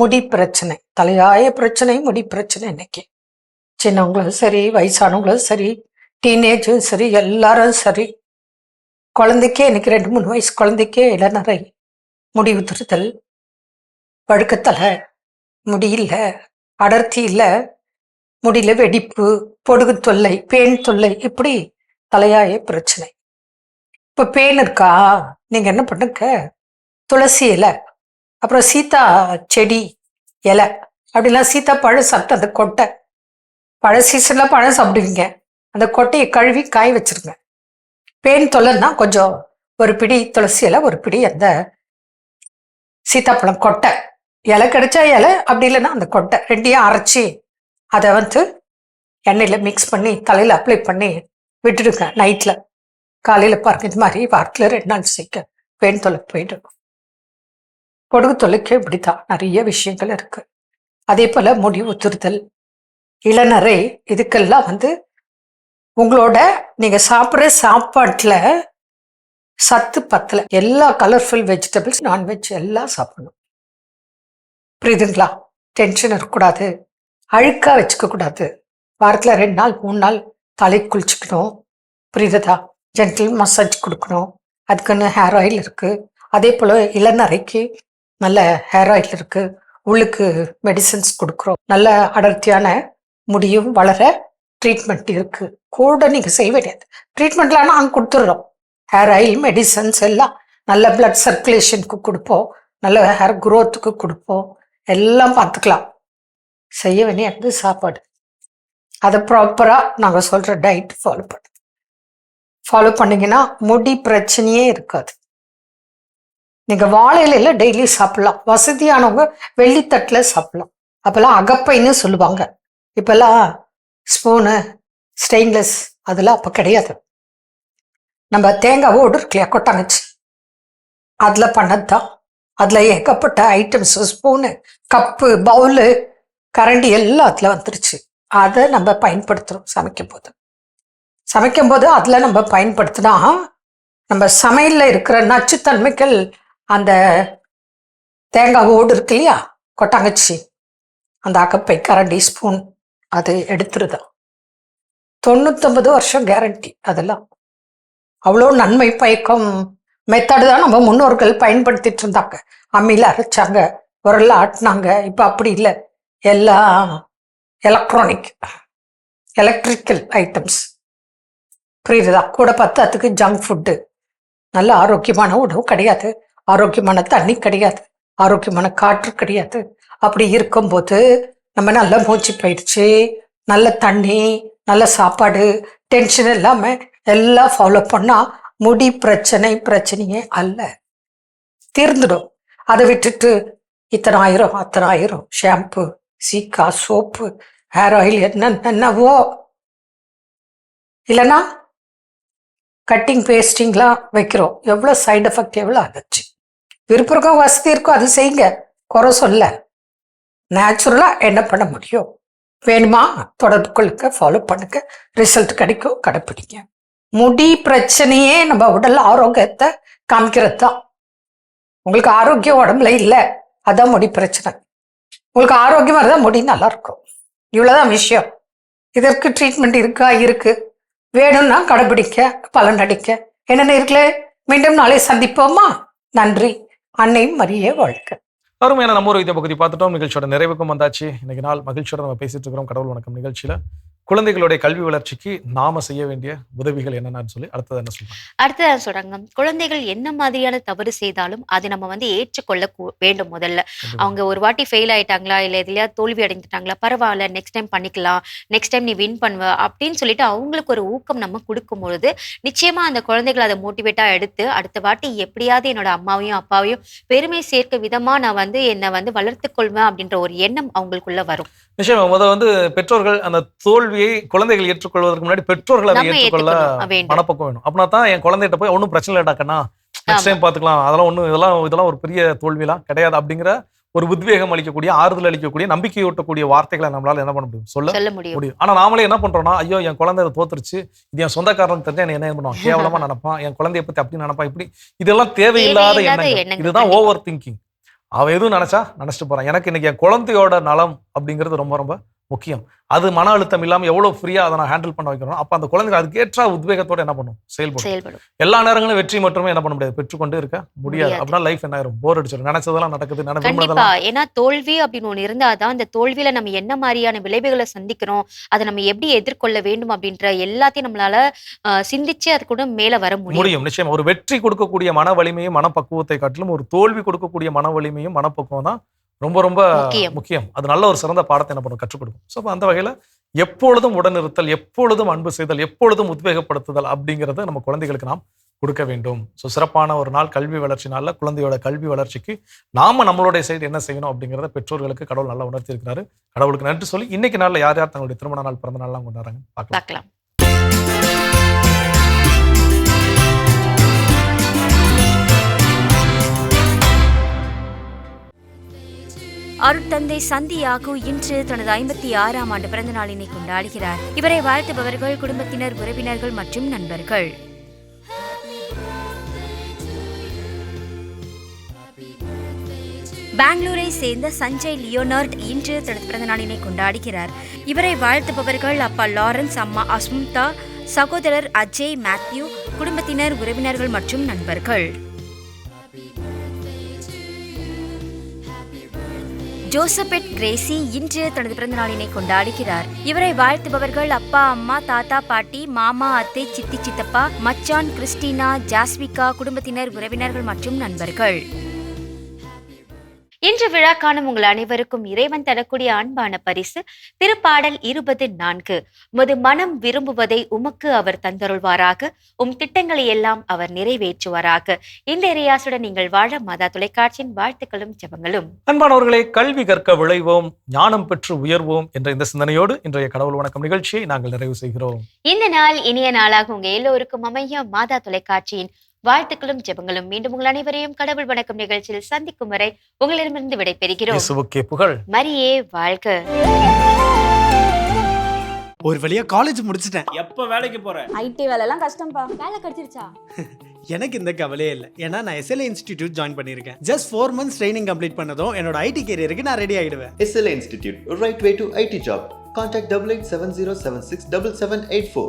முடி பிரச்சனை, தலையாய பிரச்சனை முடி பிரச்சனை. இன்னைக்கு சின்னவங்களும் சரி, வயசானவங்களும் சரி, டீனேஜும் சரி, எல்லாரும் சரி, குழந்தைக்கே இன்னைக்கு 2-3 வயசு குழந்தைக்கே இளநரை, முடி உதிர்தல், வழுக்கத்தலை, முடியல அடர்த்தி இல்லை, முடியல வெடிப்பு, பொடுகு தொல்லை, பேன் தொல்லை, இப்படி தலையாய பிரச்சனை. இப்போ பேன் இருக்கா, நீங்கள் என்ன பண்ணுங்க, துளசி இலை, அப்புறம் சீத்தா செடி இலை, அப்படிலாம் சீத்தா பழம் சாப்பிட்டு அந்த கொட்டை, பழ சீசனில் பழம் சாப்பிடுவீங்க, அந்த கொட்டையை கழுவி காய வச்சிருங்க. பேன் தொல்லைன்னா கொஞ்சம் ஒரு பிடி துளசி இலை, ஒரு பிடி அந்த சீத்தாப்பழம் கொட்டை, இலை கிடைச்சா இலை, அப்படி இல்லைன்னா அந்த கொட்டை ரெண்டையும் அரைச்சி அதை எண்ணெயில் மிக்ஸ் பண்ணி தலையில் அப்ளை பண்ணி விட்டுடுங்க. நைட்டில் காலையில் பாருங்க, இது மாதிரி வாரத்தில் 2 நாள் செய்ய பேன் தொல்லை போயிடும். பொடுகு தொல்லைக்கு இப்படித்தான் நிறைய விஷயங்கள் இருக்கு. அதே போல் முடி உதிர்தல், இளநரை, இதுக்கெல்லாம் உங்களோட நீங்கள் சாப்பிட்ற சாப்பாட்டில் சத்து பத்தலை. எல்லா கலர்ஃபுல் வெஜிடபிள்ஸ், நான்வெஜ் எல்லாம் சாப்பிடணும். புரியுதுங்களா? டென்ஷன் இருக்கக்கூடாது, அழுக்காக வச்சுக்க கூடாது. வாரத்தில் 2 நாள் 3 நாள் தலை குளிச்சுக்கணும். புரியுதா? ஜென்டில் மசாஜ் கொடுக்கணும். அதுக்குன்னு ஹேர் ஆயில் இருக்குது. அதே போல் இளநரைக்கு நல்ல ஹேர் ஆயில் இருக்குது. உள்ளுக்கு மெடிசன்ஸ் கொடுக்குறோம். நல்ல அடர்த்தியான முடியும் வளர ட்ரீட்மெண்ட் இருக்குது. கூட நீங்கள் செய்ய வேண்டியது ட்ரீட்மெண்ட்லாம் நாங்கள் கொடுத்துட்றோம். ஹேர் ஆயில், மெடிசன்ஸ் எல்லாம் நல்ல பிளட் சர்க்குலேஷனுக்கு கொடுப்போம், நல்ல ஹேர் குரோத்துக்கு கொடுப்போம், எல்லாம் பார்த்துக்கலாம். செய்ய வேண்டிய சாப்பாடு, அதை ப்ராப்பராக நாங்கள் சொல்கிற டயட் ஃபாலோ பண்ணிங்கன்னா முடி பிரச்சனையே இருக்காது. நீங்கள் வாழை இலையில டெய்லி சாப்பிட்லாம். வசதியானவங்க வெள்ளித்தட்டில் சாப்பிட்லாம். அப்போல்லாம் அகப்பைன்னு சொல்லுவாங்க. இப்போல்லாம் ஸ்பூனு, ஸ்டெயின்லெஸ், அதெல்லாம் அப்போ கிடையாது. நம்ம தேங்காய் ஓடு இருக்கு இல்லையா, கொட்டாங்கச்சி, அதில் பண்ணது தான். அதில் ஏகப்பட்ட ஐட்டம்ஸ், ஸ்பூனு, கப்பு, பவுலு, கரண்டி எல்லாம் அதில் வந்துருச்சு. அதை நம்ம பயன்படுத்துகிறோம் சமைக்கும் போது அதில் நம்ம பயன்படுத்தினா நம்ம சமையலில் இருக்கிற நச்சுத்தன்மைகள், அந்த தேங்காய் ஓடு இருக்கு இல்லையா, கொட்டாங்கச்சி, அந்த அகப்பை, கரண்டி, ஸ்பூன், அது எடுத்துருதான். 99 வருஷம் கேரண்டி. அதெல்லாம் அவ்வளோ நன்மை பயக்கும் மெத்தடு தான் நம்ம முன்னோர்கள் பயன்படுத்திட்டு இருந்தாங்க. அம்மியில் அரைச்சாங்க, உரல்ல ஆட்டினாங்க. இப்போ அப்படி இல்லை, எல்லாம் எலக்ட்ரிக்கல் ஐட்டம்ஸ். புரியுதுதா? கூட பத்தாத்துக்கு ஜங்க் ஃபுட்டு, நல்ல ஆரோக்கியமான உணவு கிடையாது, ஆரோக்கியமான தண்ணி கிடையாது, ஆரோக்கியமான காற்று கிடையாது. அப்படி இருக்கும்போது நம்ம நல்ல மூச்சு பயிற்சி, நல்ல தண்ணி, நல்ல சாப்பாடு, டென்ஷன் இல்லாமல் எல்லாம் ஃபாலோ பண்ணால் முடி பிரச்சனையே அல்ல, தீர்ந்துடும். அதை விட்டுட்டு இத்தனை ஆயிரம் அத்தனை ஆயிரம் ஷாம்பு, சீக்கா, சோப்பு, ஹேர் ஆயில், என்னவோ, இல்லைன்னா கட்டிங் பேஸ்டிங்லாம் வைக்கிறோம். எவ்வளோ சைடு எஃபெக்ட், எவ்வளோ ஆச்சு. விருப்பம் இருக்கோ, வசதி இருக்கோ, அது செய்யுங்க, குறை சொல்ல. நேச்சுரலாக என்ன பண்ண முடியும், வேணுமா தொடர்பு கொள்ளுங்க, ஃபாலோ பண்ணுங்க, ரிசல்ட் கிடைக்கும், கடைப்பிடிங்க. முடி பிரச்சனையே நம்ம உடல் ஆரோக்கியத்தை காமிக்கிறது தான். உங்களுக்கு ஆரோக்கியம் உடம்புல இல்லை, அதான் முடி பிரச்சனை. உங்களுக்கு ஆரோக்கியமாக இருந்தால் முடி நல்லா இருக்கும். இவ்வளோதான் விஷயம். இதற்கு ட்ரீட்மெண்ட் இருக்கா? இருக்கு. வேணும்னா கடைபிடிக்க, பலன் அடிக்க. என்னென்ன இருக்குல்ல. மீண்டும் நாளை சந்திப்போமா? நன்றி. அன்னை மரியே வாழ்க. அருமையான நம்ம ஒரு வித்திய பகுதி பார்த்துட்டோம். நிகழ்ச்சியோட நிறைவுக்கும் வந்தாச்சு. இன்னைக்கு நாள் மகிழ்ச்சியோட நம்ம பேசிட்டு இருக்கிறோம். கடவுள் வணக்கம் நிகழ்ச்சியில குழந்தைகளுடைய கல்வி வளர்ச்சிக்கு நாம செய்ய வேண்டிய உதவிகள் என்னன்னு சொல்லி அடுத்தது என்ன சொல்றாங்க? அடுத்ததான் சொல்றாங்க, குழந்தைகள் என்ன மாதிரியான தவறு செய்தாலும் அதை நம்ம ஏற்றுக்கொள்ள வேண்டும். முதல்ல அவங்க ஒரு வாட்டி ஃபெயில் ஆயிட்டாங்களா, இல்ல எதுலயா தோல்வி அடைஞ்சிட்டாங்களா, பரவாயில்ல, நெக்ஸ்ட் டைம் பண்ணிக்கலாம், நெக்ஸ்ட் டைம் நீ வின் பண்ணுவ அப்படின்னு சொல்லிட்டு அவங்களுக்கு ஒரு ஊக்கம் நம்ம கொடுக்கும் பொழுது நிச்சயமா அந்த குழந்தைகள் அதை மோட்டிவேட்டா எடுத்து அடுத்த வாட்டி எப்படியாவது என்னோட அம்மாவையும் அப்பாவையும் பெருமை சேர்க்க விதமா நான் என்னை வளர்த்துக் கொள்வேன் அப்படின்ற ஒரு எண்ணம் அவங்களுக்குள்ள வரும். நிச்சயமா முதல் பெற்றோர்கள் அந்த தோல்வியை குழந்தைகள் ஏற்றுக்கொள்வதற்கு முன்னாடி பெற்றோர்கள் அதை ஏற்றுக்கொள்ள மனப்பக்கம் வேணும். அப்படின்னா தான் என் குழந்தைகிட்ட போய் ஒன்றும் பிரச்சனை இல்லைடாக்கண்ணா, நெக்ஸ்ட் டைம் பார்த்துக்கலாம், அதெல்லாம் ஒன்றும் இதெல்லாம் ஒரு பெரிய தோல்வியெல்லாம் கிடையாது அப்படிங்கிற ஒரு உத்வேகம் அளிக்கக்கூடிய, ஆறுதல் அளிக்கக்கூடிய, நம்பிக்கையூட்டக்கூடிய வார்த்தைகளை நம்மளால என்ன பண்ண முடியும், சொல்ல முடியும். ஆனா நாமளே என்ன பண்றோம்னா, ஐயோ என் குழந்தை தோத்துருச்சு, இது என் சொந்தக்காரன் தெரிஞ்சா என்ன பண்ணுவான், கேவலமா நினைப்பான், என் குழந்தைய பத்தி அப்படி நினைப்பான், இப்படி இதெல்லாம் தேவையில்லாத எண்ணங்கள். இதுதான் ஓவர் திங்கிங். அவன் எதுவும் நினைச்சிட்டு போறான். எனக்கு இன்னைக்கு என் குழந்தையோட நலம் அப்படிங்கிறது ரொம்ப ரொம்ப முக்கியம். அது மன அழுத்தம் இல்லாமல் எவ்வளவு ஃப்ரீயா அதை நான் ஹேண்டில் பண்ண வைக்கிறோம். அப்ப அந்த குழந்தைங்க அதுக்கேற்ற உத்வேகத்தோட என்ன பண்ணும், செயல்படும். எல்லா நேரங்களும் வெற்றி மட்டுமே என்ன பண்ண முடியாது, பெற்றுக்கொண்டு இருக்க முடியாது. அப்படின்னா லைஃப் என்ன ஆயிரும், போர் அடிச்சிடும். நினைச்சதெல்லாம் நடக்குது. கண்டிப்பா. ஏன்னா தோல்வி அப்படின்னு ஒண்ணு இருந்தாதான் அந்த தோல்வியில நம்ம என்ன மாதிரியான விளைவுகளை சந்திக்கிறோம், அதை நம்ம எப்படி எதிர்கொள்ள வேண்டும் அப்படின்ற எல்லாத்தையும் நம்மளால சிந்திச்சு அது கூட மேல வர முடியும். நிச்சயமா ஒரு வெற்றி கொடுக்கக்கூடிய மன வலிமையும் மனப்பக்குவத்தை காட்டிலும் ஒரு தோல்வி கொடுக்கக்கூடிய மன வலிமையும் மனப்பக்குவம் தான் ரொம்ப ரொம்ப முக்கியம். அது நல்ல ஒரு சிறந்த பாடத்தை என்ன பண்ணும், கற்றுக் கொடுக்கும். ஸோ அந்த வகையில எப்பொழுதும் உடனிருத்தல், எப்பொழுதும் அன்பு செய்தல், எப்பொழுதும் உத்வேகப்படுத்துதல் அப்படிங்கிறத நம்ம குழந்தைகளுக்கு நாம் கொடுக்க வேண்டும். ஸோ சிறப்பான ஒரு நாள் கல்வி வளர்ச்சி நாளில் குழந்தையோட கல்வி வளர்ச்சிக்கு நாம நம்மளுடைய சைடு என்ன செய்யணும் அப்படிங்கிறத பெற்றோர்களுக்கு கடவுள் நல்லா உணர்த்தி இருக்கிறாரு. கடவுளுக்கு நன்றி சொல்லி இன்னைக்கு நாளில் யார் யார் தங்களுடைய திருமண நாள், பிறந்த நாள்லாம் கொண்டாடுறாங்க பார்க்கலாம். அருட்தந்தை சந்தியாகு இன்று தனது 56ஆம் ஆண்டு பிறந்த நாளினை கொண்டாடுகிறார். இவரை வாழ்த்துபவர்கள் குடும்பத்தினர், உறவினர்கள் மற்றும் நண்பர்கள். பெங்களூரை சேர்ந்த சஞ்சய் லியோனார்ட் இன்று தனது பிறந்த நாளினை கொண்டாடுகிறார். இவரை வாழ்த்துபவர்கள் அப்பா லாரன்ஸ், அம்மா அஸ்முதா, சகோதரர் அஜய், மேத்யூ, குடும்பத்தினர், உறவினர்கள் மற்றும் நண்பர்கள். ஜோசபெட் கிரேசி இன்று தனது பிறந்த நாளினை கொண்டாடுகிறார். இவரை வாழ்த்துபவர்கள் அப்பா, அம்மா, தாத்தா, பாட்டி, மாமா, அத்தை, சித்தி, சித்தப்பா, மச்சான், கிறிஸ்டினா, ஜாஸ்விகா, குடும்பத்தினர், உறவினர்கள் மற்றும் நண்பர்கள். இன்று விழா காணும் உங்கள் அனைவருக்கும் இறைவன் தரக்கூடிய அன்பான பரிசு திருப்பாடல் 24. உமது மனம் விரும்புவதை உமக்கு அவர் தந்தருள்வாராக, உம் திட்டங்களை எல்லாம் அவர் நிறைவேற்றுவாராக. இந்த இறையாசுடன் நீங்கள் வாழ மாதா தொலைக்காட்சியின் வாழ்த்துக்களும் ஜெபங்களும். அன்பானவர்களே, கல்வி கற்க விளைவோம், ஞானம் பெற்று உயர்வோம் என்ற இந்த சிந்தனையோடு இன்றைய கடவுள் வணக்கம் நிகழ்ச்சியை நாங்கள் நிறைவு செய்கிறோம். இந்த நாள் இனிய நாளாக உங்க எல்லோருக்கும் அமைய மாதா தொலைக்காட்சியின் வாழ்த்துக்களும் ஜெபங்களும். மீண்டும் உங்கள் அனைவரையும் கடவுள் வணக்கம் நிகழ்ச்சியில் சந்திக்கும் வரை உங்களிடமிருந்து விடைபெறுகிறோம். இயேசுவுக்கே புகழ். மரியே வாழ்க. ஒரு வழியா காலேஜ் முடிச்சிட்டேன். எப்ப வேலைக்கு போற? ஐடி வேலைலாம் கஷ்டம்ப்பா. வேலை கிடைச்சிருச்சா? எனக்கு இந்த கவலையே இல்லை, ஏன்னா நான் SLA இன்ஸ்டிடியூட் ஜாயின் பண்ணியிருக்கேன். ஜஸ்ட் 4 months ட்ரைனிங் கம்ப்ளீட் பண்ணதும் என்னோட ஐடி கேரியருக்கு நான் ரெடி ஆயிடுவேன். SLA Institute, right way to IT job. Contact 8870767784.